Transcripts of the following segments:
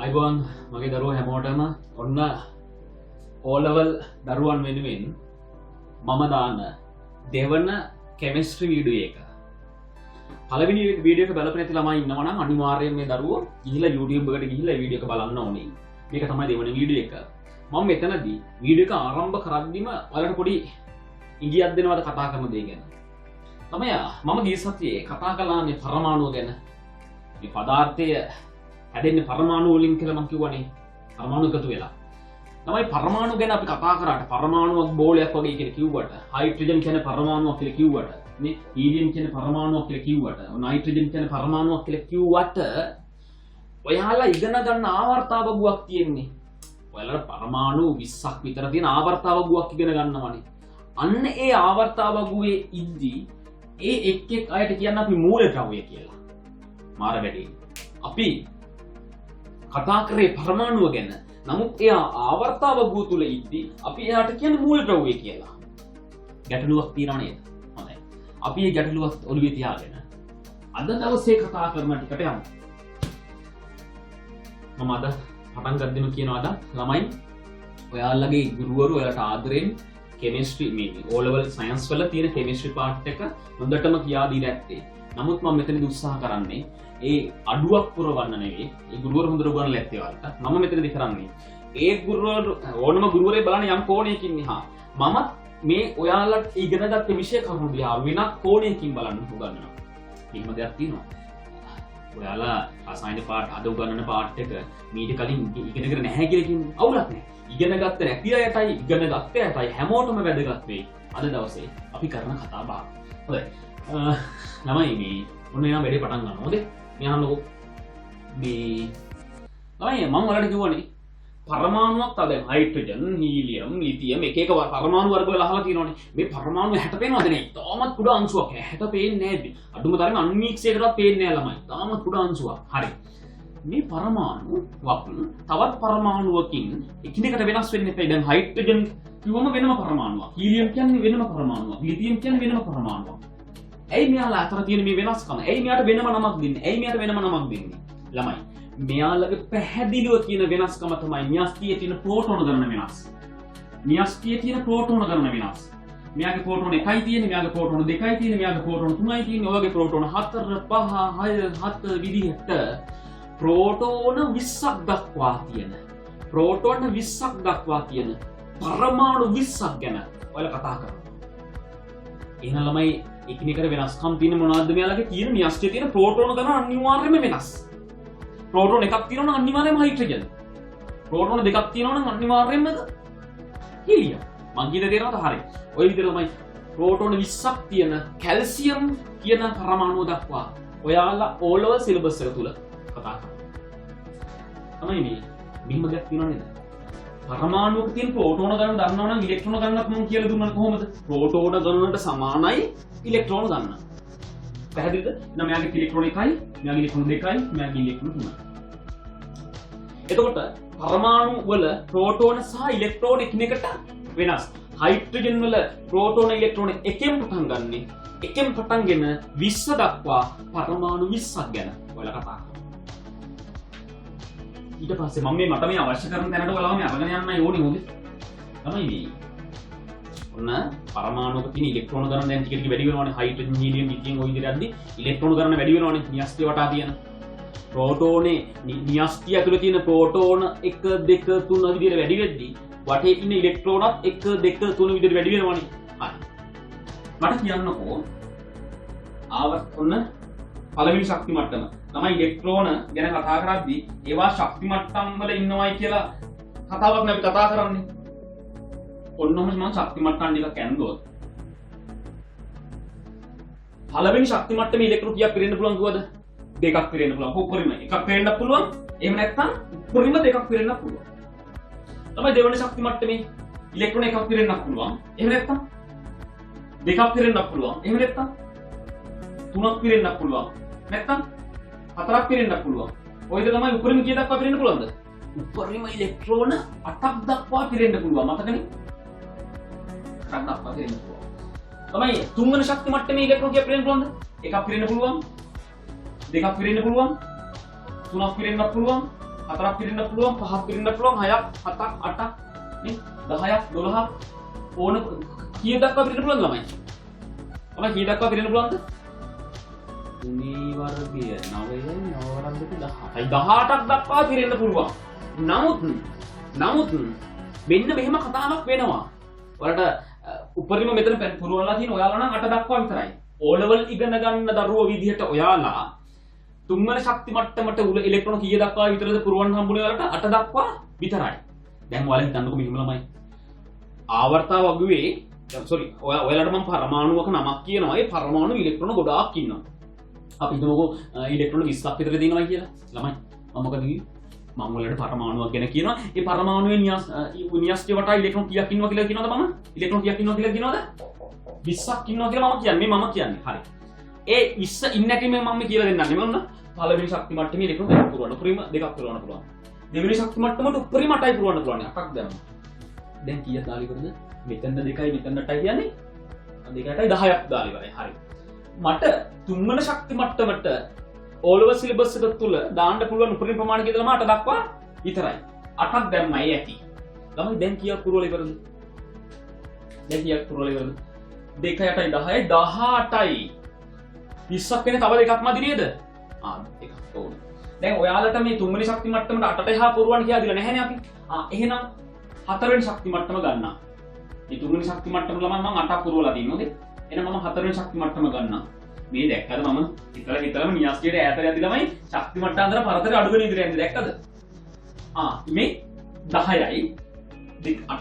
අයිබෝන් මගේ දරුවෝ හැමෝටම ඔන්න ඕලෙවල් දරුවන් වෙනුවෙන් මම දාන දෙවන කෙමිස්ට්‍රි වීඩියෝ එක. පළවෙනි වීඩියෝ එක බලපු නැති ළමයි ඉන්නවා නම් අනිවාර්යයෙන් මේ දරුවෝ ගිහිල්ලා YouTube එකට ගිහිල්ලා වීඩියෝ එක බලන්න ඕනේ. මේක තමයි දෙවන වීඩියෝ එක. මම මෙතනදී වීඩියෝ එක ආරම්භ කරද්දිම ඔයාලට පොඩි ඉඟියක් දෙනවද කතා කරන දේ ගැන. තමයි මම ගිය සතියේ කතා කළා මේ පරමාණුව ගැන. මේ පදාර්ථය හැදෙන්නේ පරමාණු වලින් කියලා මම කිව්වනේ. පරමාණු එකතු වෙලා. තමයි පරමාණු ගැන අපි කතා කරාට පරමාණුවක් බෝලයක් වගේ කියලා කිව්වට, හයිඩ්‍රජන් කියන්නේ පරමාණුවක් කියලා කිව්වට, මේ හීලියම් කියන්නේ පරමාණුවක් කියලා කිව්වට, නයිට්‍රජන් කියන්නේ පරමාණුවක් කියලා කිව්වට ඔයාලා ඉගෙන ගන්න ආවර්තාවගුවක් තියෙන්නේ. ඔයාලා පරමාණු 20ක් විතර තියෙන ආවර්තාවගුවක් ඉගෙන ගන්නවනේ. අන්න ඒ ආවර්තාවගුවේ ඉද්දී ඒ එක් අයට කියන්න අපි මූලද්‍රව්‍ය කියලා. මාර වැඩි. අපි කතා කරේ පරමාණුව ගැන. නමුත් එයා ආවර්තාවගුව තුල ඉද්දී අපි එයාට කියන්නේ මූලද්‍රව්‍ය කියලා. ගැටලුවක් තියෙනව නේද? හොඳයි. අපි මේ ගැටලුව ඔළුවේ තියාගෙන අද දවසේ කතා කරන ටිකට යමු. මම අද පටන් ගද්දිම කියනවාද ළමයි ඔයාලගේ ගුරුවරු ඔයාලට ආදරෙන් කෙමිස්ට්‍රි මේ O level සයන්ස් වල තියෙන කෙමිස්ට්‍රි පාර්ට් එක හොඳටම කියා දී නැත්තේ. නමුත් මම මෙතනදී උත්සාහ කරන්නේ ඒ අඩුවක් පුරවන්න නෙවෙයි. ඒ ගුරුවරු හොඳට උගන්වලා ඇත්තේ ඔයාලට. මම මෙතනදී කරන්නේ ඒ ගුරුවරු ඕනම ගුරුවරයෙක් බලන්න යම් කෝණයකින් ඉහා මම මේ ඔයාලට ඉගෙනගත්ත විෂය කරුණු දිහා වෙනත් කෝණයකින් බලන්න උගන්වනවා. එහෙම දෙයක් තියෙනවා. ඔයාලා රසායන පාඩ අද උගන්වන පාඩ් එක මීට කලින් ඉගෙනගෙන නැහැ කියලා කියන්නේ අවුලක් නැහැ. ඉගෙන ගත්ත නැති අයටයි ඉගෙන ගත්ත අයටයි හැමෝටම වැදගත් වෙයි. අද දවසේ අපි කරන කතා බහ. හොඳයි. ළමයි මේ ඔන්න එනවා වැඩේ පටන් ගන්නවා. හොඳේ. මේ අහන්නකෝ. මේ ළමයි මම ඔයාලට කිව්වනේ පරමාණුවක් තව දැන් හයිඩ්‍රජන්, හීලියම්, ලිතියම් එක එක පරමාණු වර්ග වල අහලා තියෙනවනේ. මේ පරමාණු 60 පේනවද නේ? තාමත් කුඩා අංශුවක්. 60 පේන්නේ නැහැ. අඩුම තරමේ අන්වීක්ෂයකටවත් පේන්නේ නැහැ ළමයි. තාමත් කුඩා අංශුවක්. හරි. මේ පරමාණුවක් තවත් පරමාණුවකින් එකිනෙකට වෙනස් වෙන්න එපා. දැන් හයිඩ්‍රජන් කිව්වම වෙනම පරමාණුවක්. හීලියම් කියන්නේ වෙනම පරමාණුවක්. ලිතියම් කියන්නේ වෙනම පරමාණුවක්. ඇයි මෙයාලා අතර තියෙන මේ වෙනස්කම? ඇයි මෙයාට වෙනම නමක් දෙන්නේ? ඇයි මෙයාට වෙනම නමක් දෙන්නේ? ළමයි මෙයාලගේ පැහැදිලිව තියෙන වෙනස්කම තමයි න්‍යෂ්ටියේ තියෙන ප්‍රෝටෝන ගණන වෙනස්. න්‍යෂ්ටියේ තියෙන ප්‍රෝටෝන ගණන වෙනස්. මෙයාගේ ප්‍රෝටෝන 1යි තියෙන්නේ, මෙයාගේ ප්‍රෝටෝන 2යි තියෙන්නේ, මෙයාගේ ප්‍රෝටෝන 3යි තියෙන්නේ. ඔයගේ ප්‍රෝටෝන 4 5 6 7 විදිහට ප්‍රෝටෝන 20ක් දක්වා තියෙන. ප්‍රෝටෝන 20ක් දක්වා තියෙන පරමාණු 20ක් ගැන ඔයාලා කතා කරනවා. එහෙනම් ළමයි එකිනෙකට වෙනස්කම් තියෙන මොනවද මෙයාලගේ තියෙන න්‍යෂ්ටියේ තියෙන ප්‍රෝටෝන ගණන අනිවාර්යයෙන්ම වෙනස්. ප්‍රෝටෝන එකක් තියෙනවා නම් අනිවාර්යයෙන්ම හයිඩ්‍රජන්. ප්‍රෝටෝන දෙකක් තියෙනවා නම් අනිවාර්යයෙන්ම හීලියම්. මං කියන දේ නේද හරි. ඔය විදිහට තමයි ප්‍රෝටෝන 20ක් තියෙන කැල්සියම් කියන පරමාණුව දක්වා ඔයාලා O level සිලබස් එක තුල කතා කරනවා. තමයි මේ මෙහිම දෙයක් තියෙනව නේද? පරමාණුවක තියෙන ප්‍රෝටෝන ගණන දන්නවා නම් ඉලෙක්ට්‍රෝන ගණනත් මම කියලා දුන්නා කොහොමද? ප්‍රෝටෝන ගණනට සමානයි ඉලෙක්ට්‍රෝන ගණන. පැහැදිලිද? එහෙනම් මෙයාගේ ඉලෙක්ට්‍රෝන 1යි, මෙයාගේ ඉලෙක්ට්‍රෝන 2යි, මෙයාගේ ඉලෙක්ට්‍රෝන 3යි. එතකොට පරමාණු වල ප්‍රෝටෝන සහ ඉලෙක්ට්‍රෝන එකිනෙකට වෙනස්. හයිඩ්‍රජන් වල ප්‍රෝටෝන ඉලෙක්ට්‍රෝන එකෙන් පටන් ගන්නෙ. එකෙන් පටන්ගෙන 20 දක්වා පරමාණු 20ක් ගැන ඔයාලා කතා කරනවා. ඊට පස්සේ මම මට මේ අවශ්‍ය කරන තැනට ඔයාලා මේ අරගෙන යන්නයි ඕනේ මොකද? තමයි මේ. ඔන්න පරමාණුක තියෙන ඉලෙක්ට්‍රෝන ගණන දැන් ටික ටික වැඩි වෙනවානේ. හයිඩ්‍රජන්, හීලියම්, ලිතියම් ඔය විදිහට යද්දි ඉලෙක්ට්‍රෝන ගණන වැඩි වෙනවානේ. න්‍යෂ්ටිය වටා තියෙන. ප්‍රෝටෝනේ න්‍යෂ්ටිය ඇතුලේ තියෙන ප්‍රෝටෝන 1 2 3 විදිහට වැඩි වෙද්දි වටේ ඉන්න ඉලෙක්ට්‍රෝනත් 1 2 3 විදිහට වැඩි වෙනවානේ. හරි. මට කියන්නකෝ ඔන්න පළවෙනි ශක්ති මට්ටම. තමයි ඉලෙක්ට්‍රෝන ගැන කතා කරද්දී ඒවා ශක්ති මට්ටම් වල ඉන්නවයි කියලා කතාවක් නේ අපි කතා කරන්නේ. ඔන්නම මම ශක්ති මට්ටම් ටිකක් ඇන්දොත් පළවෙනි ශක්ති මට්ටමේ ඉලෙක්ට්‍රෝන කීයක් පිරෙන්න පුළුවන් කිව්වද? දෙකක් පිරෙන්න පුළුවන්. උපරිම එකක් පිරෙන්නත් පුළුවන්. එහෙම නැත්නම් උපරිම දෙකක් පිරෙන්නත් පුළුවන්. තමයි දෙවෙනි ශක්ති මට්ටමේ ඉලෙක්ට්‍රෝන එකක් පිරෙන්නත් පුළුවන්. එහෙම නැත්නම් දෙකක් පිරෙන්නත් පුළුවන්. එහෙම නැත්නම් තුනක් පිරෙන්නත් පුළුවන්. නැත්නම් හතරක් පිරෙන්නත් පුළුවන්. ඔයද තමයි උපරිම කීයක් දක්වා පිරෙන්න පුළුවන්ද? උපරිම ඉලෙක්ට්‍රෝන 8ක් දක්වා පිරෙන්න පුළුවන්. මතකනේ? 8ක් දක්වා පිරෙන්න පුළුවන්. තමයි තුන්වෙනි ශක්ති මට්ටමේ ඉලෙක්ට්‍රෝන කීයක් පිරෙන්න පුළුවන්ද? එකක් පිරෙන්න පුළුවන්. දෙකක් පිරෙන්න පුළුවන්. තුනක් පිරෙන්නත් පුළුවන්. 4ක් පිරෙන්න පුළුවන් 5ක් පිරෙන්න පුළුවන් 6ක් 7ක් 8ක් නේ 10ක් 12ක් ඕන කීය දක්වා පිරෙන්න පුළුවන්ද ළමයි? ළමයි කීය දක්වා පිරෙන්න පුළුවන්ද? 3 වර්ගය 9යි 9 වර්ගය 18යි 18ක් දක්වා පිරෙන්න පුළුවන්. නමුත් මෙන්න මෙහෙම කතාවක් වෙනවා. ඔයාලට උපරිම මෙතන පුරවලා තියෙන ඔයාලා නම් 8 දක්වා විතරයි. O level ඉගෙන ගන්න දරුවෝ විදිහට ඔයාලා තුන්වන ශක්ති මට්ටමට ඉලෙක්ට්‍රෝන කීය දක්වා විතරද පුරවන්න හම්බුනේ ඔයාලට 8 දක්වා විතරයි. දැන් ඔයාලා හිතන්නකෝ මෙහෙම ළමයි. ආවර්තාව වගුවේ ඔයාලට මම පරමාණුවක නමක් කියනවා. ඒ පරමාණු ඉලෙක්ට්‍රෝන ගොඩාක් ඉන්නවා. අපි හිතමුකෝ ඉලෙක්ට්‍රෝන 20ක් විතර තියෙනවා කියලා. ළමයි මම මොකද කිව්වේ? මම ඔයාලට පරමාණුවක් ගැන කියනවා. ඒ පරමාණුවේ න්‍යෂ්ටි වටා ඉලෙක්ට්‍රෝන කීයක් ඉන්නවා කියලා කියනවද මම? ඉලෙක්ට්‍රෝන කීයක් ඉන්නවා කියලා කියනවද? 20ක් ඉන්නවා කියලා මම කියන්නේ. හරි. ඒ 20 ඉන්න ඇති මම කියලා දෙන්නම් නෙමෙයි මොන? පළවෙනි ශක්ති මට්ටමේ ඉලෙක්ට්‍රෝන දෙකක් පුරවන්න. උපරිම දෙකක් පුරවන්න පුළුවන්. දෙවෙනි ශක්ති මට්ටමට උපරිම 8යි පුරවන්න පුළුවන්. 8ක් දැම්මා. දැන් කීයක් දාලා ඉවරද? මෙතන 2යි මෙතන 8යි කියන්නේ 2ටයි 10ක් දාලා ඉවරයි. හරි. මට තුන්වන ශක්ති මට්ටමට ඕලව සිලබස් එක තුල දාන්න පුළුවන් උපරිම ප්‍රමාණය කියලා 8 දක්වා විතරයි. 8ක් දැම්මයි ඇති. ළමයි දැන් කීයක් පුරවලා ඉවරද? දැන් කීයක් පුරවලා ඉවරද? 2 8යි 10යි 18යි 20ක් වෙන තව දෙකක් මදි නේද? එකක් ඕන. දැන් ඔයාලට මේ තුන්වෙනි ශක්ති මට්ටමට 8ට එහා පුරවන්න කියලා දීලා නැහැනේ අපි. එහෙනම් හතරවෙනි ශක්ති මට්ටම ගන්නවා. මේ තුන්වෙනි ශක්ති මට්ටම ළමයි මම 8ක් පුරවලා දිනනෝද? එහෙනම් මම හතරවෙනි ශක්ති මට්ටම ගන්නවා. මේ දැක්කද මම හිතලම න්‍යාස්ටියට ඈතට යද්දි ළමයි ශක්ති මට්ටම් අතර පරතරය අඩු වෙන ඉදිරියට යන්නේ දැක්කද? මේ 10යි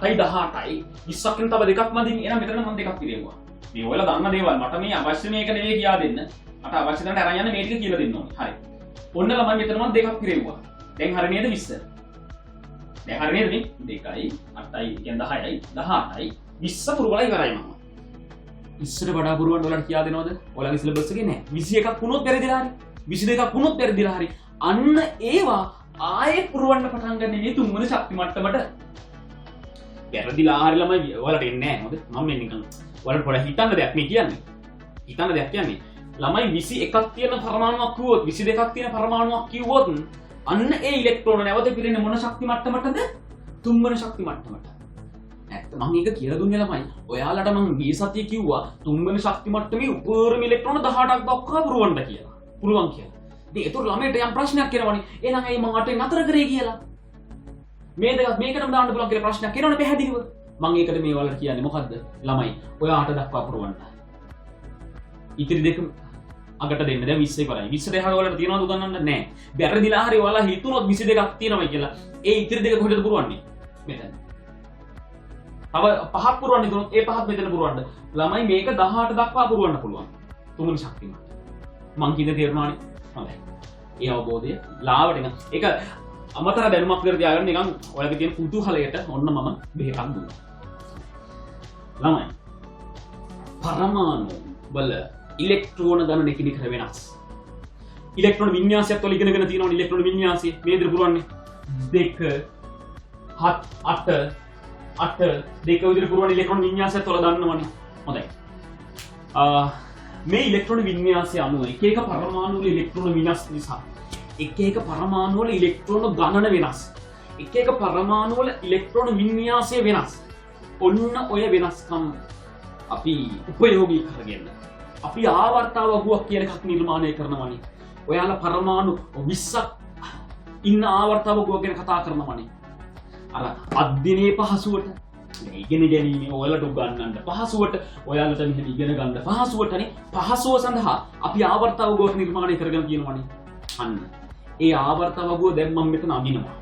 8යි 18යි 20ක් වෙන තව දෙකක් මදින්. එහෙනම් මෙතන මම දෙකක් පිළිගුවා. මේ ඔයාලා දන්න දේවල් මට මේ අවශ්‍ය මේක නෙවෙයි කියා දෙන්න. මට අවශ්‍ය තැනට අරන් යන්න මේ ටික කියලා දෙන්න ඕනේ. හරි. ඔන්න ළමයි මෙතන මම දෙකක් පිළිගුවා. දැන් හරිය නේද 20? දැන් හරිය නේද මේ 2යි 8යි කියන්නේ 10යි 18යි 20 පුරවලා ඉවරයි මම. ඉස්සර වඩා පුරවන්න ඔයාලට කියා දෙනවද? ඔයාලගේ සිලබස් එකේ නැහැ. 21ක් වුණොත් පෙරදිලා හරි. 22ක් වුණොත් පෙරදිලා හරි. අන්න ඒවා ආයෙත් පුරවන්න පටන් ගන්න මේ තුන්වෙනි ශක්ති මට්ටමට. පෙරදිලා හරි ළමයි ඔයාලට එන්නේ නැහැ. මොකද මම මේ නිකන් ඔයාලට පොඩ්ඩක් හිතන්න දෙයක් මේ කියන්නේ. හිතන්න දෙයක් කියන්නේ. ළමයි 21ක් තියෙන පරමාණුවක් කිව්වොත් 22ක් තියෙන පරමාණුවක් කිව්වොත් අන්න ඒ ඉලෙක්ට්‍රෝන නැවත පිරෙන්නේ මොන ශක්ති මට්ටමටද? තුන්වෙනි ශක්ති මට්ටමට. ඇත්ත මම ඒක කියලා දුන්නේ ළමයි. ඔයාලට මම මේ සතියේ කිව්වා තුන්වෙනි ශක්ති මට්ටමේ උපරිම ඉලෙක්ට්‍රෝන 18ක් දක්වා පුරවන්න කියලා. පුළුවන් කියලා. ඉතින් ඒතර ළමයට යම් ප්‍රශ්නයක් එනවනේ. එහෙනම් ඇයි මම 8ෙන් නතර කරේ කියලා? මේ දෙකක් මේකටම දාන්න පුළුවන් කියලා ප්‍රශ්නයක් එනවනේ පැහැදිලිව. මම ඒකට මේ වලට කියන්නේ මොකද්ද? ළමයි ඔයා 8 දක්වා පුරවන්න. ඉතිරි දෙක අගට දෙන්න. දැන් 20 ඉවරයි. 20 දෙහා වලට තියනවද උගන්නන්න නැහැ. බැරදිලා හරි ඔයාලා හිතුනොත් 22ක් තියෙනවා කියලා. ඒ ඉතිරි දෙක කොහෙද පුරවන්නේ? මෙතන. තව 5ක් පුරවන්න දුනොත් ඒ 5ක් මෙතන පුරවන්න. ළමයි මේක 18 දක්වා පුරවන්න පුළුවන්. තුන්වෙනි ශක්තිය. මං කියන තේරුණානේ. හොඳයි. ඒ අවබෝධය ලාවට නිකන් ඒක අමතර දැනුමක් විතර තියාගන්න නිකන් ඔයාලගේ තියෙන කුතුහලයට ඔන්න මම බෙහෙතක් දුන්නා. ළමයි පරමාණු වල ඉලෙක්ට්‍රෝන ගණන එකිනෙක වෙනස්. ඉලෙක්ට්‍රෝන වින්‍යාසයත් වල ඉගෙනගෙන තියෙනවනේ ඉලෙක්ට්‍රෝන වින්‍යාසය මේ විදිහට පුරවන්නේ 2 7 8 දෙක විදිහට පුරවන ඉලෙක්ට්‍රෝන වින්‍යාසයත් වල දන්නවනේ. හොඳයි. මේ ඉලෙක්ට්‍රෝන වින්‍යාසය අනුව එක එක පරමාණු වල ඉලෙක්ට්‍රෝන වින්‍යාස නිසා එක එක පරමාණු වල ඉලෙක්ට්‍රෝන ගණන වෙනස්. එක එක පරමාණු වල ඉලෙක්ට්‍රෝන වින්‍යාසය වෙනස්. ඔන්න ඔය වෙනස්කම් අපි උපයෝගී කරගෙන අපි ආවර්තාව වගුවක් කියන එකක් නිර්මාණය කරනවනේ. ඔයාලා පරමාණු 20ක් ඉන්න ආවර්තාව වගුවක් ගැන කතා කරනවනේ. අර අධ්‍යයනයේ පහසුවට ඉගෙන ගැනීම ඔයාලට උගන්වන්න පහසුවට ඔයාලට මෙහෙම ඉගෙන ගන්න පහසුවටනේ පහසුව සඳහා අපි ආවර්තාව වගුවක් නිර්මාණය කරගෙන තියෙනවනේ. අන්න ඒ ආවර්තාව වගුව දැන් මම මෙතන අඳිනවා.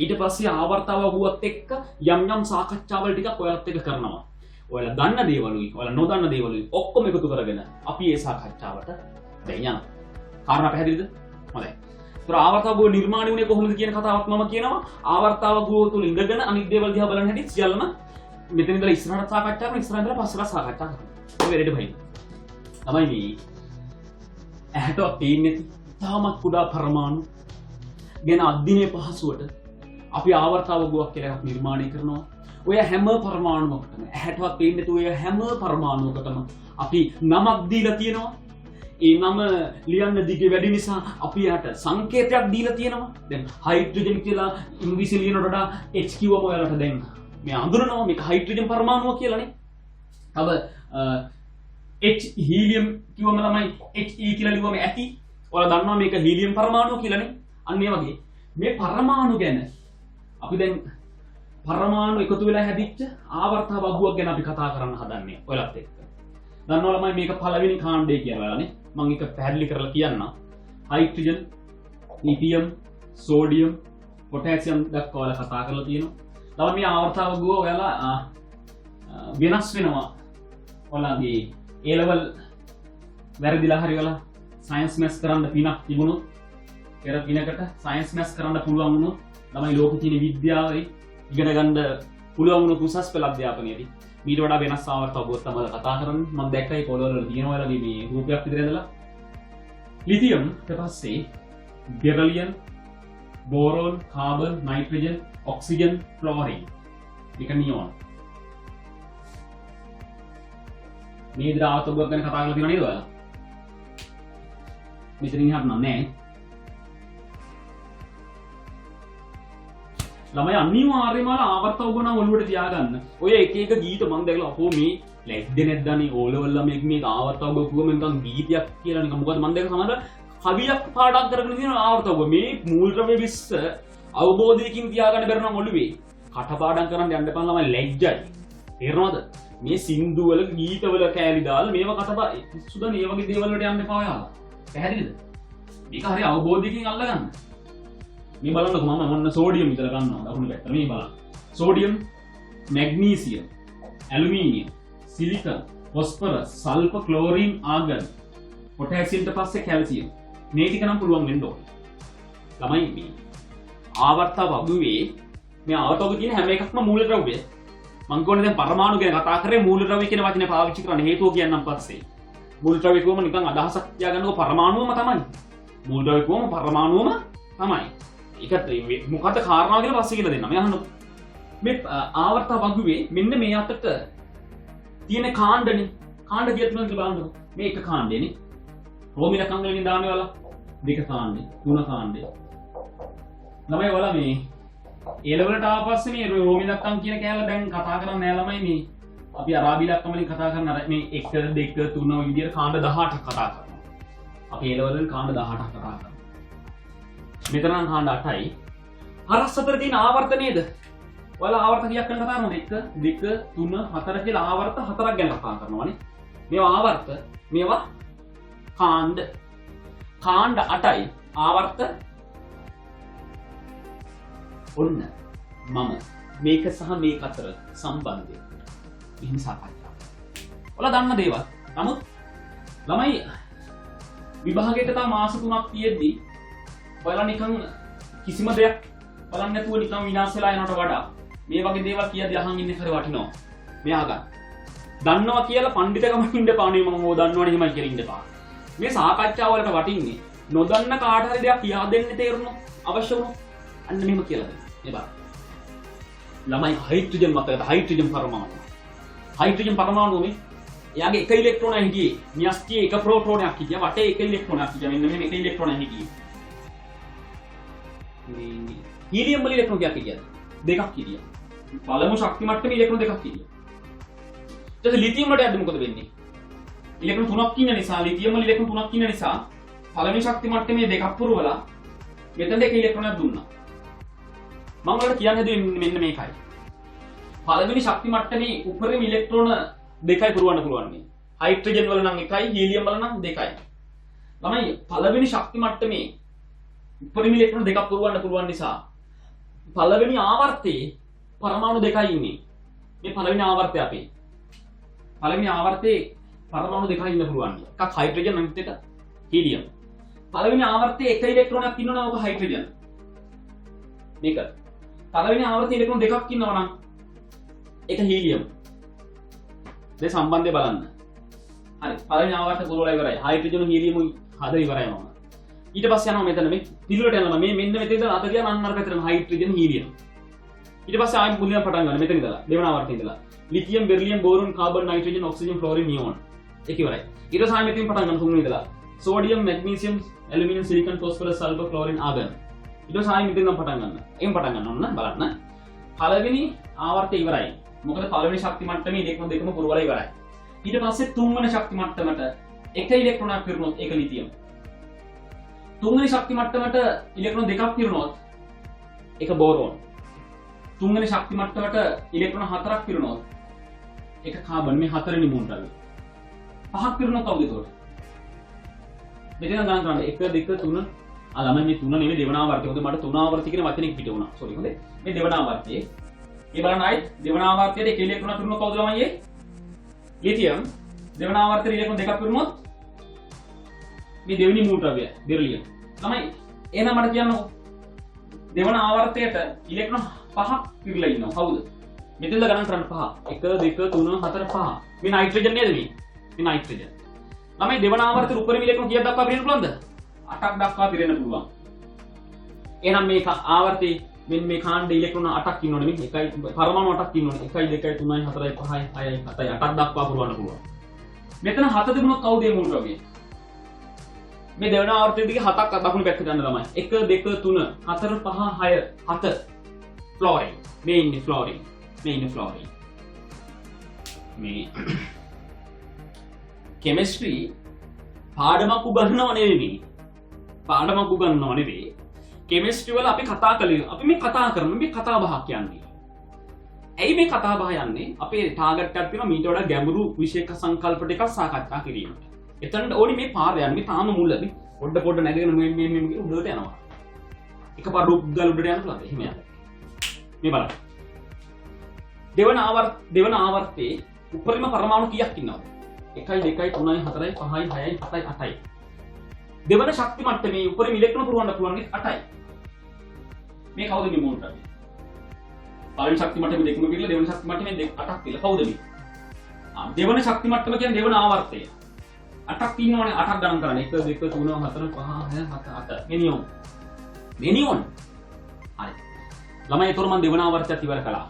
ඊට පස්සේ ආවර්තාව වගුවත් එක්ක යම් යම් සාකච්ඡාවල් ටිකක් ඔයාලත් එක්ක කරනවා. ඔයාලා දන්න දේවලුයි ඔයාලා නොදන්න දේවලුයි ඔක්කොම එකතු කරගෙන අපි ඒ සාකච්ඡාවට දැන් යනවා. කාරණා පැහැදිලිද? හොඳයි. ඒතර ආවර්තාව වගුව නිර්මාණය වුණේ කොහොමද කියන කතාවක් මම කියනවා. ආවර්තාව වගුව තුල ඉඳගෙන අනිත් දේවල් දිහා බලන හැටි සියල්ලම මෙතන ඉඳලා ඉස්සරහට සාකච්ඡා කරනවා ඉස්සරහට ඉඳලා පස්සට සාකච්ඡා කරනවා. ඔය වෙලෙට බහින්න. තමයි මේ ඇහැට පේන්නේ තාමත් කුඩා පරමාණු ගැන අධ්‍යයනයේ පහසුවට අපි ආවර්තාව වගුවක් කියලා එකක් නිර්මාණය කරනවා. ඔය හැම පරමාණුවකටම ඇහැටවත් පේන්නේ නැතු ඔය හැම පරමාණුවකටම අපි නමක් දීලා තියෙනවා. ඒ නම ලියන්න දිගේ වැඩි නිසා අපි යට සංකේතයක් දීලා තියෙනවා. දැන් හයිඩ්‍රජන් කියලා ඉංග්‍රීසි ලියනකොට වඩා H කිව්වම ඔයාලට දැන් මේ අඳුරනවා මේක හයිඩ්‍රජන් පරමාණුව කියලානේ. තව H හීලියම් කිව්වම තමයි He කියලා ලිව්වම ඇති. ඔයාලා දන්නවා මේක හීලියම් පරමාණුව කියලානේ. අන්න ඒ වගේ මේ පරමාණු ගැන අපි දැන් පරමාණු එකතු වෙලා හැදිච්ච ආවර්ත වගුවක් ගැන අපි කතා කරන්න හදන්නේ ඔයලත් එක්ක. දන්නවා ළමයි මේක පළවෙනි කාණ්ඩය කියලානේ. මම ඒක පැහැදිලි කරලා කියන්නම්. හයිඩ්‍රජන්, ලිතියම්, සෝඩියම්, පොටෑසියම් දක්වා ඔයාලා කතා කරලා තියෙනවා. ළමයි මේ ආවර්ත වගුව ඔයාලා වෙනස් වෙනවා. ඔයාලගේ A level වැරදිලා හරි ඔයාලා සයන්ස් මැත්ස් කරන්න පිනක් තිබුණොත් පෙර දිනකට සයන්ස් මැත්ස් කරන්න පුළුවන් වුණොත් ළමයි ලෝකේ තියෙන විද්‍යාවේ ඉගෙන ගන්න පුළුවන් වුණොත් උසස් පෙළ අධ්‍යාපනයේදී ඊට වඩා වෙනස් ආවර්ත වගුවක් තමයි කතා කරන්නේ. මම දැක්කයි පොළවල තියෙනවා ඔයාලගේ මේ රූපයක් විතර ඇඳලා. ලිතියම් ඊට පස්සේ beryllium, boron, carbon, nitrogen, oxygen, fluorine. මේක නියෝන්. මේ ද්‍රාවක වගුවක් ගැන කතා කරලා තියෙනව නේද ඔයාලා? මෙතනින් හරිනම් නෑ. ළමයි අනිවාර්යයෙන්ම ආවර්ත වගුණ ඔළුවට තියාගන්න. ඔය එක එක ගීත මම දැකලා අපෝ මේ ලැජ්ජ නැද්දානේ ඕ ලෙවල් ළමෙක් මේක ආවර්ත වගුව කිව්වම නිකන් ගීතයක් කියලා නිකන් මොකද මම දැක සමහර කවියක් පාඩම් කරගෙන තියෙන ආවර්ත වගුව මේ මූලද්‍රව්‍ය විස්ස අවබෝධයකින් තියාගන්න බැරි නම් ඔළුවේ කටපාඩම් කරන්න යන්න එපා ළමයි ලැජ්ජයි. තේරෙනවද? මේ සින්දු වල ගීත වල කෑලි දාලා මේවා කටපා සුදා මේ වගේ දේවල් වලට යන්න එපා ඔයාලා. පැහැදිලිද? මේක හරි අවබෝධයකින් අල්ලගන්න. මේ බලන්නකො මම මොන්න සෝඩියම් විතර ගන්නවා දකුණු පැත්ත මේ බලන්න. Sodium, magnesium, aluminium, silicon, phosphorus, sulphur, chlorine, argon, පොටෑසියම්ට පස්සේ කැල්සියම්. මේ ටික නම් පුළුවන් වෙන්න ඕනේ. ළමයි මේ ආවර්ත වගුවේ මේ ආවර්ත වගුවේ තියෙන හැම එකක්ම මූලද්‍රව්‍ය. මම කියන්නේ දැන් පරමාණු ගැන කතා කරේ මූලද්‍රව්‍ය කියන වචනේ පාවිච්චි කරන්න හේතුව කියන්නම් පස්සේ. මූලද්‍රව්‍ය කියවම නිකන් අදහසක් තියාගන්නකො පරමාණුවම තමයි. මූලද්‍රව්‍ය කියවම පරමාණුවම තමයි. ඒකත් මොකද කාරණාව කියලා පස්සේ කියලා දෙන්නම්. මේ අහන්න මේ ආවර්ත වගුවේ මෙන්න මේ අතට තියෙන කාණ්ඩනේ. කාණ්ඩ කීයක් තියෙනවද කියලා බලන්නකො. මේ එක කාණ්ඩේනේ. රෝමි ලකම් වලින් දාන්නේ වල දෙක කාණ්ඩේ, තුන කාණ්ඩේ. ළමයි වල මේ A level ට ආපස්සේ මේ රෝමි ලකම් කියන කෑල්ල දැන් කතා කරන්නේ නෑ ළමයි මේ. අපි අරාබි ලකම් වලින් කතා කරන අර මේ 1 2 3 ඔය විදිහට කාණ්ඩ 18ක් කතා කරනවා. අපි A level වලින් කාණ්ඩ 18ක් කතා කරනවා. මෙතන නම් කාණ්ඩ 8යි. හරස් අතර තියෙන ආවර්ත නේද? ඔයාලා ආවර්ත කීයක් ගැන කතා කරනවද? 1 2 3 4 කියලා ආවර්ත 4ක් ගැන කතා කරනවානේ. මේවා ආවර්ත, මේවා කාණ්ඩ. කාණ්ඩ 8යි. ආවර්ත ඔන්න මම මේක සහ මේක අතර සම්බන්ධය එහෙම සාකච්ඡා කරනවා. ඔයාලා දන්න දේවල්. නමුත් ළමයි විභාගයට තව මාස 3ක් තියෙද්දි ඔයාලා නිකන් කිසිම දෙයක් බලන්න නැතුව නිකන් විනාශ වෙලා යනවට වඩා මේ වගේ දේවල් කියද්දී අහන් ඉන්න හරිය වටිනවා. මෙයා ගන්න. දන්නවා කියලා පඬිතකම ඉන්න පානේ මම ඕ දන්නවනේ එහෙමයි කියලා ඉන්න පා. මේ සාකච්ඡාව වලට වටින්නේ නොදන්න කාට හරි දෙයක් කියා දෙන්න තේරුණොත් අවශ්‍ය වුණොත් අන්න මෙහෙම කියලා දෙන්න. මේ බලන්න. ළමයි හයිඩ්‍රජන් මතකද හයිඩ්‍රජන් පරමාණු. හයිඩ්‍රජන් පරමාණුවේ එයාගේ එක ඉලෙක්ට්‍රෝනයක් හිටියේ. න්‍යෂ්ටියේ එක ප්‍රෝටෝනයක් හිටියා. වටේ එක ඉලෙක්ට්‍රෝනයක් හිටියා. මෙන්න මෙහෙම එක ඉලෙක්ට්‍රෝනයක් හිටියේ. මේ හීලියම් වල ඉලෙක්ට්‍රෝන කීයක් හිටියද? දෙකක් හිටියා. පළමු ශක්ති මට්ටමේ ඉලෙක්ට්‍රෝන දෙකක් හිටියා. ඊට පස්සේ ලිතියම් වලට යද්දි මොකද වෙන්නේ? ඉලෙක්ට්‍රෝන 3ක් ඉන්න නිසා ලිතියම් වල ඉලෙක්ට්‍රෝන 3ක් ඉන්න නිසා පළවෙනි ශක්ති මට්ටමේ දෙකක් පුරවලා මෙතන එක ඉලෙක්ට්‍රෝනයක් දුන්නා. මම ඔයාලට කියන්න හදුවේ මෙන්න මේකයි. පළවෙනි ශක්ති මට්ටමේ උපරිම ඉලෙක්ට්‍රෝන දෙකයි පුරවන්න පුළුවන්. හයිඩ්‍රජන් වල නම් එකයි, හීලියම් වල නම් දෙකයි. ළමයි පළවෙනි ශක්ති මට්ටමේ උපරිම ඉලෙක්ට්‍රෝන දෙකක් පුරවන්න පුළුවන් නිසා පළවෙනි ආවර්තයේ පරමාණු දෙකයි ඉන්නේ. මේ පළවෙනි ආවර්තය අපේ. පළවෙනි ආවර්තයේ පරමාණු දෙකයි ඉන්න පුළුවන්. එකක් හයිඩ්‍රජන් අනිත් එක හීලියම්. පළවෙනි ආවර්තයේ එක ඉලෙක්ට්‍රෝනයක් ඉන්නවනම් ඔක හයිඩ්‍රජන්. මේක. පළවෙනි ආවර්තයේ ඉලෙක්ට්‍රෝන දෙකක් ඉන්නවා නම් ඒක හීලියම්. මේ සම්බන්ධය බලන්න. හරි. පළවෙනි ආවර්තය පුරවලා ඉවරයි. හයිඩ්‍රජන් හීලියම් හදලා ඉවරයි මම. ඊට පස්සේ යනවා මෙතන මේ පිළිවෙලට යනවා මේ මෙන්න මෙතන ඉඳලා අත ගියා අන්න අර පැත්තට හයිඩ්‍රජන් හීලියම්. ඊට පස්සේ ආයෙත් මුලින්ම පටන් ගන්න මෙතන ඉඳලා දෙවන ආවර්තයේ ඉඳලා lithium beryllium boron carbon nitrogen oxygen fluorine neon ඒක ඉවරයි. ඊට පස්සේ ආයෙත් මෙතනින් පටන් ගන්න තුන්වෙනි ඉඳලා sodium magnesium aluminium silicon phosphorus sulphur chlorine argon ඊට පස්සේ ආයෙ මෙතන පටන් ගන්න. එම් පටන් ගන්න ඕන බලන්න. පළවෙනි ආවර්තය ඉවරයි. මොකද පළවෙනි ශක්ති මට්ටමේ ඉලෙක්ට්‍රෝන දෙකම පුරවලා ඉවරයි. ඊට පස්සේ තුන්වෙනි ශක්ති මට්ටමට එක ඉලෙක්ට්‍රෝනයක් පිරුණොත් ඒක ලිතියම්. තුන්වෙනි ශක්ති මට්ටමට ඉලෙක්ට්‍රෝන දෙකක් පිරුණොත් ඒක බෝරෝන්. තුන්වෙනි ශක්ති මට්ටමට ඉලෙක්ට්‍රෝන හතරක් පිරුණොත් ඒක කාබන්. මේ හතරවෙනි මූලද්‍රව්‍ය. පහක් පිරුණොත් කවුද ඒකට? මෙතන ගණන් කරන්න 1 2 3 ළමයි මේ තුන නෙවෙයි දෙවන ආවර්තය. මොකද මට තුන ආවර්තය කියන වචනේ පිට වුණා. සෝරි හොඳේ. මේ දෙවන ආවර්තයේ ඒ බලන්න ආයි දෙවන ආවර්තයේ එක ඉලෙක්ට්‍රෝන පිරුණොත් කවුද ළමයි ඒ? ලිතියම්. දෙවන ආවර්තයේ ඉලෙක්ට්‍රෝන දෙකක් පිරුණොත් මේ දෙවෙනි මූලද්‍රව්‍ය බෙරිලියම්. ළමයි එහෙනම් මට කියන්නකෝ. දෙවන ආවර්තයට ඉලෙක්ට්‍රෝන පහක් පිරලා ඉන්නවා. කවුද? මෙතනද ගණන් කරන්න පහ. 1 2 3 4 5. මේ නයිට්‍රජන් නේද මේ? මේ නයිට්‍රජන්. ළමයි දෙවන ආවර්තයේ උඩරිම ඉලෙක්ට්‍රෝන කීයක් දක්වා පිරෙන්න පුළුවන්ද? 8ක් දක්වා පිරෙන්න පුළුවන්. එහෙනම් මේ ආවර්තයේ මෙන්න මේ කාණ්ඩ ඉලෙක්ට්‍රෝන 8ක් ඉන්නවනේ මේ. එකයි පරමාණු 8ක් ඉන්නවනේ. 1 2 3 4 5 6 7 8ක් දක්වා පුරවන්න පුළුවන්. මෙතන 7 තිබුණොත් කවුද මේ මූලද්‍රව්‍ය? මේ දෙවන ආවර්තයේදී 7ක් දකුණු පැත්තට යන්න ළමයි. 1 2 3 4 5 6 7 ෆ්ලෝරින්. මේ ඉන්නේ ෆ්ලෝරින්. මේ ඉන්නේ ෆ්ලෝරින්. මේ කෙමිස්ට්‍රි පාඩමක් උගන්වනව නෙවෙයි. පාඩමක් උගන්වනව නෙවෙයි. කෙමිස්ට්‍රි වල අපි කතා කළේ අපි මේ කතා කරන මේ කතා බහක් යන්නේ. ඇයි මේ කතා බහ යන්නේ? අපේ ටාගට් එකක් තියෙනවා මීට වඩා ගැඹුරු විශේෂ සංකල්ප ටිකක් සාකච්ඡා කිරීමට. එතනට ඕනි මේ පාර යන්නේ මේ තාම මුලදී. පොඩ නැගගෙන මේ උඩට යනවා. එකපාර රූප ගල් උඩට යන්න පුළුවන්. එහෙම යන්න. මේ බලන්න. දෙවන ආවර්තයේ උපරිම පරමාණු කීයක් ඉන්නවද? 1 2 3 4 5 6 7 8යි. දෙවන ශක්ති මට්ටමේ උපරිම ඉලෙක්ට්‍රෝන පුරවන්න පුළුවන් 8යි. මේ කවුද මේ මූලද්‍රව්‍ය? පළවෙනි ශක්ති මට්ටමේ දෙකම පිළිලා දෙවන ශක්ති මට්ටමේ 8ක් පිළිලා කවුද මේ? දෙවන ශක්ති මට්ටම කියන්නේ දෙවන ආවර්තය. 8ක් ඉන්නවනේ 8ක් ගණන් කරන්න. 1 2 3 4 5 6 7 8. මෙනියොන්. මෙනියොන්. හරි. ළමයි ඒතර මම දෙවන ආවර්තයත් ඉවර කළා.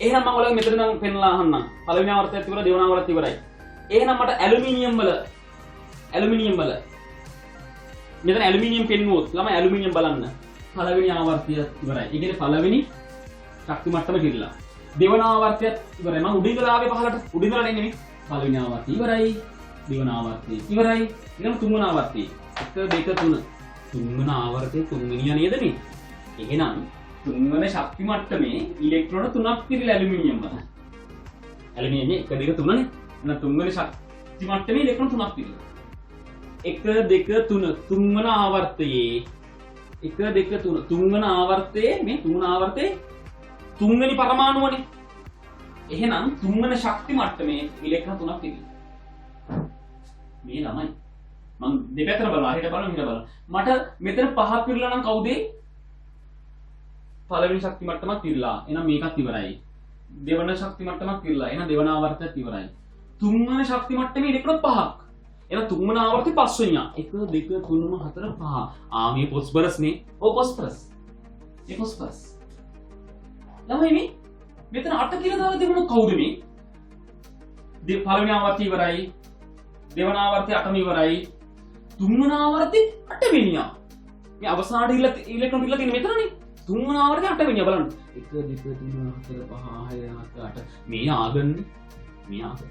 එහෙනම් මම ඔයාලගේ මෙතන නම් පෙන්ලා අහන්නම්. පළවෙනි ආවර්තයත් ඉවරයි දෙවන ආවර්තයත් ඉවරයි. එහෙනම් මට ඇලුමිනියම් වල මෙතන ඇලුමිනියම් පෙන්නුවොත් ළමයි ඇලුමිනියම් බලන්න. පළවෙනි ආවර්තයත් ඉවරයි. ඒ කියන්නේ පළවෙනි ශක්ති මට්ටම කිරිලා. දෙවන ආවර්තයත් ඉවරයි. මම උඩින් ඉඳලා ආවේ පහලට. උඩින් ඉඳලා නෙමෙයි. පළවෙනි ආවර්තය ඉවරයි. දෙවන ආවර්තය ඉවරයි. ඊළඟ තුන්වන ආවර්තය. 1 2 3. තුන්වන ආවර්තය තුන්වෙනිය නේද මේ? එහෙනම් තුන්වන ශක්ති මට්ටමේ ඉලෙක්ට්‍රෝන 3ක් පිරිලා ඇලුමිනියම් වල. ඇලුමිනියම් 1 2 3 නේ. එහෙනම් තුන්වන ශක්ති මට්ටමේ ඉලෙක්ට්‍රෝන 3ක් පිරිලා. 1 2 3 තුන්වන ආවර්තයේ 1 2 3 තුන්වන ආවර්තයේ මේ තුන්වන ආවර්තයේ තුන්වෙනි පරමාණුවනේ. එහෙනම් තුන්වන ශක්ති මට්ටමේ ඉලෙක්ට්‍රෝන 3ක් පිරිලා. මේ ළමයි මම දෙපැත්තට බලනවා. හිත බලන්න මෙහෙම බලන්න. මට මෙතන පහක් පිරලා නම් කවුද? පළවෙනි ශක්ති මට්ටමත් පිරලා. එහෙනම් මේකත් ඉවරයි. දෙවන ශක්ති මට්ටමත් පිරලා. එහෙනම් දෙවන ආවර්තයත් ඉවරයි. තුන්වන ශක්ති මට්ටමේ ඉලෙක්ට්‍රෝන පහක්. එහෙනම් තුන්වන ආවර්තය පස්වෙනියා. 1 2 3 4 5. මේ ෆොස්ෆරස් නේ. ෆොස්ෆරස්. මේ ෆොස්ෆරස්. ළමයි මේ මෙතන 8 කියලා දාලා තිබුණොත් කවුද මේ? පළවෙනි ආවර්තය ඉවරයි. දෙවන ආවර්තය 8ම ඉවරයි. තුන්වන ආවර්තය 8 වෙනියා. මේ අවසාන ඉලෙක්ට්‍රෝන පිරලා තියෙන මෙතනනේ. තුන්වන ආවර්තය 8 වෙනියා බලන්න. 1 2 3 4 5 6 7 8. මේ ආගන්නේ. මේ ආගන.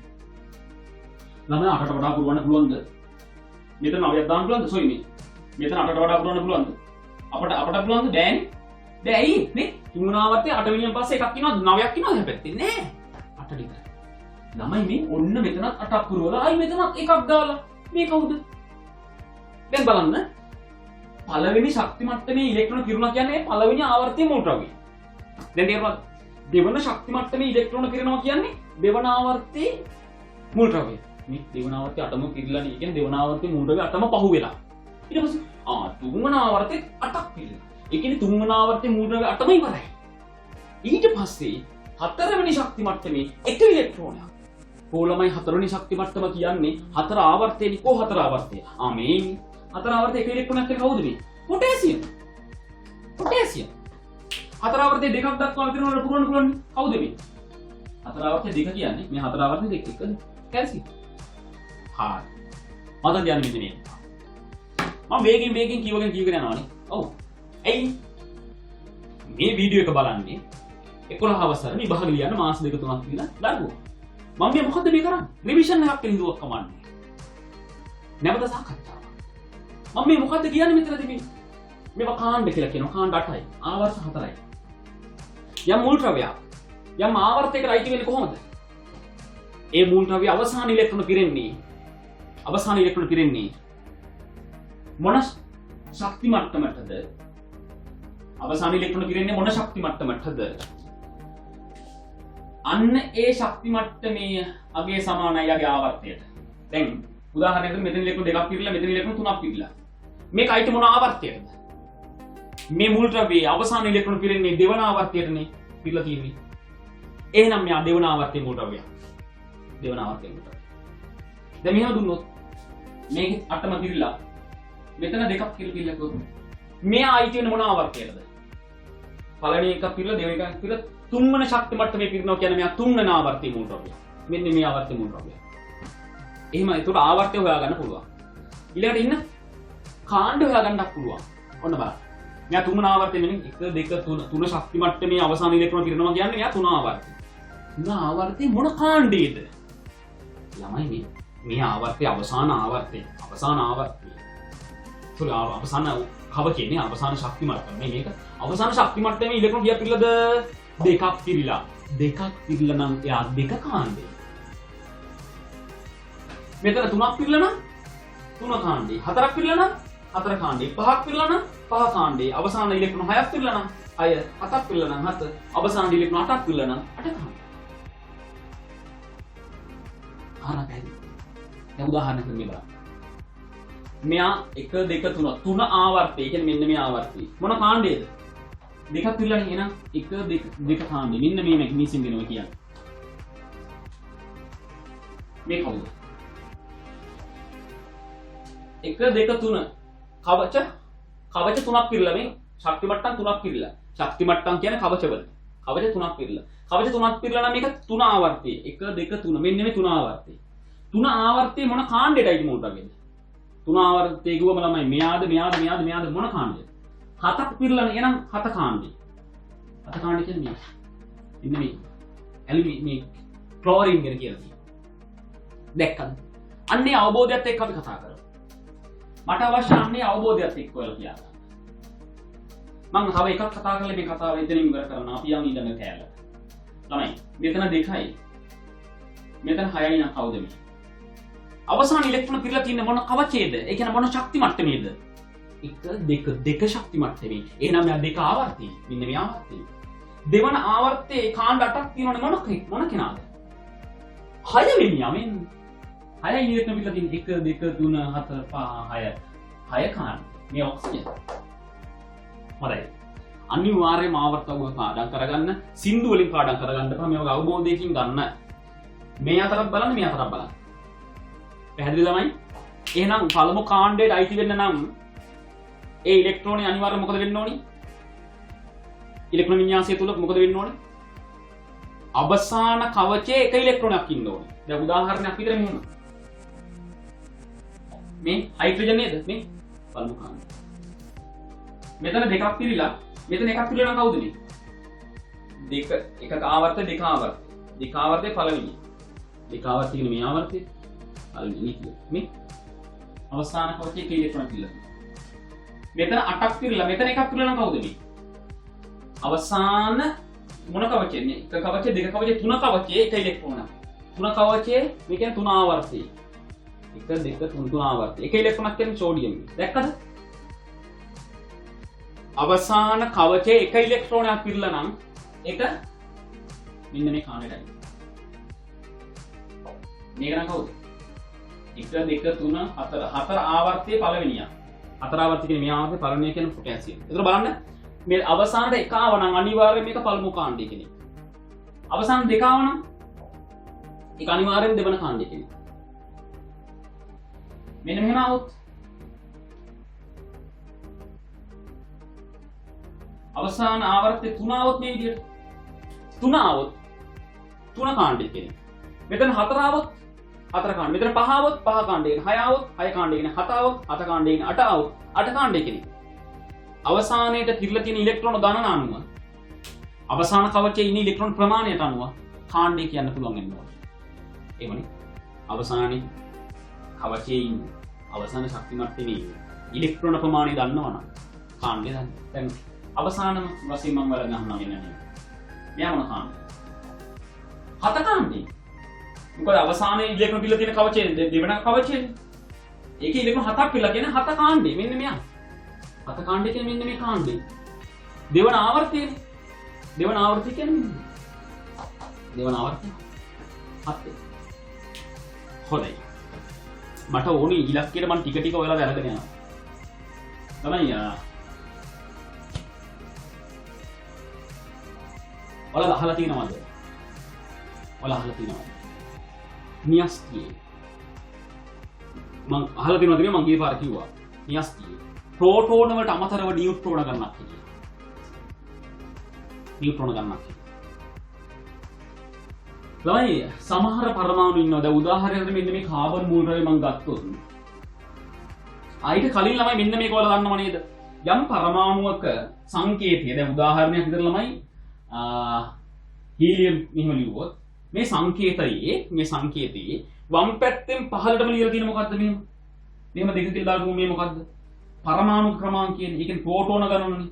ළමයි 8ට වඩා පුරවන්න පුළුවන්ද? මෙතන 9ක් දාන්න පුළුවන්ද? සොයි මේ. මෙතන 8ට වඩා පුරවන්න පුළුවන්ද? අපට පුළුවන්ද? බෑනේ. බෑ ඇයි? නේ? තුන්වන ආවර්තය 8 වෙනියෙන් පස්සේ එකක් ඉනවද? 9ක් ඉනවද හැපැත්තේ? නෑ. 8 විතරයි. ළමයි මේ ඔන්න මෙතනත් 8ක් පුරවලා ආයි මෙතනත් එකක් දාලා. මේ කවුද? දැන් බලන්න. පළවෙනි ශක්ති මට්ටමේ ඉලෙක්ට්‍රෝන කිරුණා කියන්නේ පළවෙනි ආවර්තයේ මූලද්‍රව්‍ය. දැන් තේරුණාද? දෙවන ශක්ති මට්ටමේ ඉලෙක්ට්‍රෝන කිරනවා කියන්නේ දෙවන ආවර්තයේ මූලද්‍රව්‍ය. මේ දෙවන ආවර්තයේ 8ම කිරිලා නේ. කියන්නේ දෙවන ආවර්තයේ මූලද්‍රව්‍ය 8ම පහු වෙලා. ඊට පස්සේ තුන්වන ආවර්තයේ 8ක් පිළිලා. ඒ කියන්නේ තුන්වන ආවර්තයේ මූලද්‍රව්‍ය 8ම ඉවරයි. ඊට පස්සේ හතරවෙනි ශක්ති මට්ටමේ එක ඉලෙක්ට්‍රෝනයක්. කොළමයි හතරවෙනි ශක්ති මට්ටම කියන්නේ හතර ආවර්තයේදී කො හතර ආවර්තය. මේ හතර ආවර්තයේ එක ඉලෙක්ට්‍රෝනයක් තියෙන කවුද මේ? පොටෑසියම්. හතර ආවර්තයේ දෙකක් දක්වා විතරන පුරවන්න පුළුවන් කවුද මේ? හතර ආවර්තයේ දෙක කියන්නේ මේ හතර ආවර්තයේ දෙක එකද? කැල්සියම්. හරි. මතක තියාගන්න මෙන්න මේක. මම වේගෙන් කියවගෙන යනවානේ. ඔව්. ඇයි මේ වීඩියෝ එක බලන්නේ 11 වසර විභාග ලියන්න මාස 2-3ක් කියලා දරුවෝ. මම මේ මොකද්ද මේ කරන්නේ? රිවිෂන් එකක් කියලා හිතුවක් කමන්නේ. නැවත සාකච්ඡාවක්. මම මේ මොකද්ද කියන්නේ මෙතනදී මේ? මේවා කාණ්ඩ කියලා කියනවා. කාණ්ඩ 8යි. ආවර්ත 4යි. යම් මූල ද්‍රව්‍යයක් යම් ආවර්තයකට අයිති වෙන්නේ කොහොමද? ඒ මූල ද්‍රව්‍ය අවසාන ඉලෙක්ට්‍රෝන පිරෙන්නේ මොන ශක්ති මට්ටමටද? අවසාන ඉලෙක්ට්‍රෝන පිරෙන්නේ මොන ශක්ති මට්ටමටද? අන්න ඒ ශක්ති මට්ටමේ අගේ සමානයි යගේ ආවර්තයට. දැන් උදාහරණයකට මෙතන ඉලෙක්ට්‍රෝන දෙකක් පිරিলা මෙතන ඉලෙක්ට්‍රෝන තුනක් පිරিলা. මේක අයිති මොන ආවර්තයකද? මේ මූල ද්‍රව්‍යයේ අවසාන ඉලෙක්ට්‍රෝන පිරෙන්නේ දෙවන ආවර්තයටනේ පිරලා තියෙන්නේ. එහෙනම් මෙයා දෙවන ආවර්තයේ මූල ද්‍රව්‍යයක්. දෙවන ආවර්තයේ මූල ද්‍රව්‍ය. දැන් මෙහෙම දුන්නොත් මේක අටම පිරিলা මෙතන දෙකක් කියලා කිව්වොත් මෙයා අයිති වෙන මොන ආවර්තයකද? පළවෙනි එකක් පිරিলা දෙවෙනි එකක් පිරিলা තුන්වන ශක්ති මට්ටමේ පිරෙනවා කියන්නේ මෙයා තුන්වන ආවර්තයේ මූල ද්‍රව්‍ය. මෙන්න මේ ආවර්තයේ මූල ද්‍රව්‍ය. එහෙම ඒකට ආවර්තය හොයාගන්න පුළුවන්. ඊළඟට ඉන්න කාණ්ඩ හොයාගන්නත් පුළුවන්. ඔන්න බලන්න. මෙයා තුන්වන ආවර්තයේ මෙන්න 1 2 3 තුන ශක්ති මට්ටමේ අවසාන ඉලෙක්ට්‍රෝන පිරෙනවා කියන්නේ මෙයා තුන ආවර්තය. තුන ආවර්තයේ මොන කාණ්ඩයේද? ළමයි මේ ආවර්තයේ අවසාන ආවර්තය. තුල අවසාන කව කියන්නේ අවසාන ශක්ති මට්ටම. මේක අවසාන ශක්ති මට්ටමේ ඉලෙක්ට්‍රෝන කීයක් පිරලාද? දෙකක් පිරিলা. දෙකක් පිරিলা නම් එයා දෙක කාණ්ඩේ. මෙතන තුනක් පිරিলা නම් තුන කාණ්ඩේ. හතරක් පිරিলা නම් හතර කාණ්ඩේ. පහක් පිරিলা නම් පහ කාණ්ඩේ. අවසාන ඉලෙක්ට්‍රෝන හයක් පිරিলা නම් හය. හතක් පිරিলা නම් හත. අවසාන ඉලෙක්ට්‍රෝන අටක් පිරিলা නම් අට කාණ්ඩේ. ආරකයි. දැන් උදාහරණයක් දෙන්න බලන්න. මෙයා 1 2 3 තුන ආවර්තය. ඒ කියන්නේ මෙන්න මේ ආවර්තය. මොන කාණ්ඩයේද? දෙකක් පිරලානේ එහෙනම් 1 2 දෙක කාණ්ඩේ. මෙන්න මේ මැග්නීසියම් වෙනවා කියන්නේ. මේ කවුද? 1 2 3 කවච තුනක් පිරලා මේ ශක්ති මට්ටම් තුනක් පිරලා. ශක්ති මට්ටම් කියන්නේ කවචවල. කවච තුනක් පිරලා. කවච තුනක් පිරලා නම් මේක තුන ආවර්තය. 1 2 3 මෙන්න මේ තුන ආවර්තය. තුන ආවර්තයේ මොන කාණ්ඩයටයි මූල ද්‍රව්‍යද? තුන ආවර්තයේ ගුවම ළමයි මෙයාද මොන කාණ්ඩයද? හතක් පිරලා එනම් හත කාණ්ඩේ. හත කාණ්ඩේ කියන්නේ ඉන්න මේ ඇලුමිනියම් ක්ලෝරින් ගැන කියලා තියෙනවා. දැක්කද? අන්නේ අවබෝධයත් එක්ක අපි කතා කරමු. මට අවශ්‍ය අන්නේ අවබෝධයත් එක්ක ඔයාලා කියන්න. මම තව එකක් කතා කරලා මේ කතාව එතනින් ඉවර කරනවා. අපි යමු ඊළඟ කෑල්ලට. ළමයි මෙතන 2යි. මෙතන 6යි නම් කවුද මේ? අවසාන ඉලෙක්ට්‍රෝන පිරලා තියෙන මොන කවචයේද? ඒ කියන්නේ මොන ශක්ති මට්ටමේද? 1 2 දෙක ශක්ති මට්ටමේ. එහෙනම් මෙයා දෙක ආවර්තී. මෙන්න මේ ආවර්තී. දෙවන ආවර්තයේ කාණ්ඩ 8ක් තියෙනවනේ මොන කෙනාද? 6 වෙනියා මෙන්න. 6 ඉලෙක්ට්‍රෝන පිරලා තියෙන 1 2 3 4 5 6. 6 කාණ්ඩ. මේ ඔක්සිජන්. හොරයි. අනිවාර්යයෙන්ම ආවර්තව පාඩම් කරගන්න. සින්දු වලින් පාඩම් කරගන්න තමයි මේක අවබෝධයකින් ගන්න. මේ අතරක් බලන්න මේ අතරක් බලන්න. පැහැදිලි තමයි? එහෙනම් පළමු කාණ්ඩයට අයිති වෙන්න නම් ඒ ඉලෙක්ට්‍රෝනේ අනිවාර්යයෙන් මොකද වෙන්න ඕනි? ඉලෙක්ට්‍රෝන වින්‍යාසය තුල මොකද වෙන්න ඕනි? අවසාන කවචයේ එක ඉලෙක්ට්‍රෝනයක් ඉන්න ඕනි. දැන් උදාහරණයක් විදිහට මෙහෙම. මේ හයිඩ්‍රජන් නේද? මේ පළමු කාණ්ඩය. මෙතන දෙකක් පිරিলা. මෙතන එකක් පිරিলা නම් කවුද මේ? එකක ආවර්ත දෙක ආවර්ත. දෙක ආවර්තයේ පළවෙනි. දෙක ආවර්ත කියන මේ ආවර්තයේ මේ අවසාන කවචයේ කී ඉලෙක්ට්‍රෝන පිරিলা. මෙතන 8ක් පිරিলা. මෙතන එකක් පිරিলা නම් කවුද මේ? අවසාන මොන කවචයේ? එක කවචයේ දෙක කවචයේ තුන කවචයේ එක ඉලෙක්ට්‍රෝන. තුන කවචයේ මේ කියන්නේ තුන ආවර්තයේ. 1 2 3 තුන ආවර්තයේ. එක ඉලෙක්ට්‍රෝනක් කියන්නේ සෝඩියම්. දැක්කද? අවසාන කවචයේ එක ඉලෙක්ට්‍රෝනයක් පිරিলা නම් ඒක මෙන්න මේ කාණ්ඩයයි. මේක නම් කවුද? 1 2 3 4 හතර ආවර්තයේ පළවෙනියා. හතර ආවර්තය කියන්නේ මේ ආවර්තයේ පළවෙනිය කියන්නේ පොටෑසියම්. ඒතර බලන්න මේ අවසානට එක ආව නම් අනිවාර්යයෙන් මේක පළමු කාණ්ඩය කෙනෙක්. අවසාන දෙක ආව නම් ඒක අනිවාර්යයෙන් දෙවන කාණ්ඩය කෙනෙක්. මෙන්න මෙහෙම આવොත් අවසාන ආවර්තයේ 3 આવොත් මේ විදිහට 3 આવොත් 3 කාණ්ඩය කෙනෙක්. මෙතන 4 આવොත් 4 කාණ්ඩ. මෙතන 5 આવොත් 5 කාණ්ඩයකින් 6 આવොත් 6 කාණ්ඩයකින් 7 આવොත් 7 කාණ්ඩයකින් 8 આવොත් 8 කාණ්ඩයකින්. අවසානයේට කිරලා තියෙන ඉලෙක්ට්‍රෝන ගණන අනුව අවසාන කවචයේ ඉන්න ඉලෙක්ට්‍රෝන ප්‍රමාණයට අනුව කාණ්ඩය කියන්න පුළුවන් වෙනවා. එහෙමනේ. අවසානයේ කවචයේ ඉන්න අවසාන ශක්ති මට්ටමේ ඉන්න ඉලෙක්ට්‍රෝන ප්‍රමාණය දන්නවනම් කාණ්ඩය දන්න. දැන් අවසානම වශයෙන් මම වල ගන්නවා වෙනනේ. මෙයා මොන කාණ්ඩය? 7 කාණ්ඩේ. මොකද අවසානයේ ඉලෙක්ට්‍රෝන පිළ තියෙන කවචයේ දෙවන කවචයේ. ඒකේ ඉලෙක්ට්‍රෝන 7ක් පිළ කියන 7 කාණ්ඩේ. මෙන්න මෙයා. 7 කාණ්ඩේ කියන්නේ මෙන්න මේ කාණ්ඩේ. දෙවන ආවර්තයනේ. දෙවන ආවර්තය කියන්නේ දෙවන ආවර්තය 7. හොඳයි. මට ඕනේ ඉලක්කයට මම ටික ටික ඔයාලා අරගෙන යනවා. තමයි ඔයාලා අහලා තියෙනවද? ඔයාලා අහලා තියෙනවද? නියස්තියේ මම අහලා තියෙනවද කියලා මම ගිය පාර කිව්වා. නියස්තියේ ප්‍රෝටෝන වලට අමතරව නියුට්‍රෝන ගන්නක් කියලා. නියුට්‍රෝන ගන්නක්. ළමයි සමහර පරමාණු ඉන්නවා. දැන් උදාහරණයක් මෙන්න මේ කාබන් මූල ද්‍රව්‍ය මම ගත්තොත් ආයිට කලින් ළමයි මෙන්න මේක ඔයාලා දන්නව නේද? යම් පරමාණුවක සංකේතය දැන් උදාහරණයක් විතර ළමයි හීලියම් මෙහෙම ලියුවොත් මේ සංකේතයේ වම් පැත්තෙන් පහළටම ලියලා තියෙන මොකද්ද මෙහෙම? මෙහෙම දෙක කියලා දාගමු මේ මොකද්ද? පරමාණු ක්‍රමාංක කියන්නේ. ඒ කියන්නේ ප්‍රෝටෝන ගණනනේ.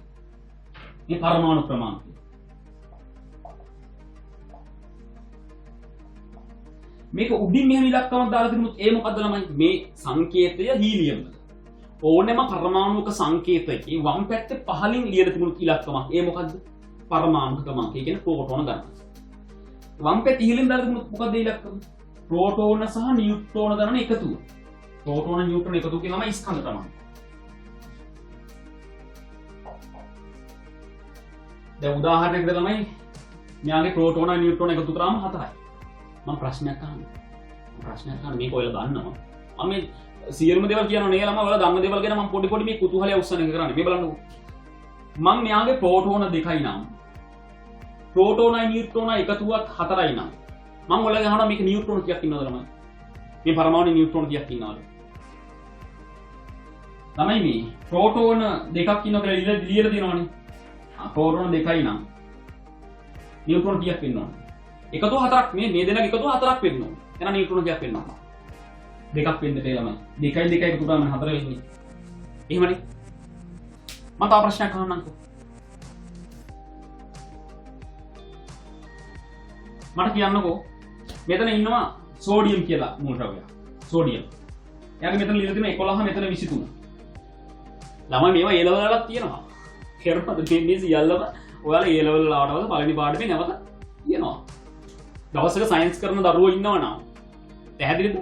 මේ පරමාණු ක්‍රමාංකය. මේක උඩින් මෙහෙම ඉලක්කමක් දාලා තිබුණොත් ඒ මොකද්ද ළමයි? මේ සංකේතය හීලියම් වල. ඕනෙම පරමාණුක සංකේතයකින් වම් පැත්තේ පහළින් ලියලා තිබුණු ඉලක්කමක්. ඒ මොකද්ද? පරමාණු ක්‍රමාංකය කියන්නේ ප්‍රෝටෝන ගණන. වම් පැත්තේ ඉහළින් දාලා තිබුණොත් මොකද්ද ඉලක්කම? ප්‍රෝටෝන සහ නියුට්‍රෝන ගණන එකතුව. ප්‍රෝටෝන නියුට්‍රෝන එකතුව කියන ළමයි ස්කන්ධ ක්‍රමාංකය. දැන් උදාහරණයකට ළමයි මෙයාගේ ප්‍රෝටෝන නියුට්‍රෝන එකතු කරාම 4යි. මම ප්‍රශ්නයක් අහන්න මේක ඔයාලා දන්නවා. මම මේ සියලුම දේවල් කියනවා නේ ළමයි ඔයාලා දන්න දේවල් ගැන මම පොඩි මේ කුතුහලය උස්සන එක කරන්නේ. මේ බලන්නකෝ. මම මෙයාගේ ප්‍රෝටෝන 2යි නම් ප්‍රෝටෝනයි නියුට්‍රෝනයි එකතුවක් 4යි නම් මම ඔයාලගෙන් අහනවා මේක නියුට්‍රෝන කීයක් ඉන්නවද ළමයි? මේ පරමාණු නියුට්‍රෝන කීයක් ඉන්නවද? ළමයි මේ ප්‍රෝටෝන 2ක් ඉන්නවා කියලා ලියලා තියෙනවනේ. ප්‍රෝටෝන 2යි නම් නියුට්‍රෝන කීයක් ඉන්නවද? එකතු 4ක් මේ දෙනක එකතු 4ක් වෙන්න ඕන. එහෙනම් නියුට්‍රෝන කීයක් වෙන්න ඕන? 2ක් වෙන්න බෑ ළමයි. 2යි 2යි එකතු කරාම 4 වෙන්නේ. එහෙමනේ. මම තව ප්‍රශ්නයක් අහන්නම්කෝ. මට කියන්නකෝ මෙතන ඉන්නවා සෝඩියම් කියලා මූල ද්‍රව්‍යයක්. සෝඩියම්. එයාගේ මෙතන ලියලා තියෙන 11 මෙතන 23. ළමයි මේවා A level වලක් තියෙනවා. කරපද දෙන්නේ සියල්ලම ඔයාලා A level වල ආවටවල පළවෙනි පාඩමේ නැවත තියෙනවා. දවසක සයන්ස් කරන දරුවෝ ඉන්නවා නම් පැහැදිලිද?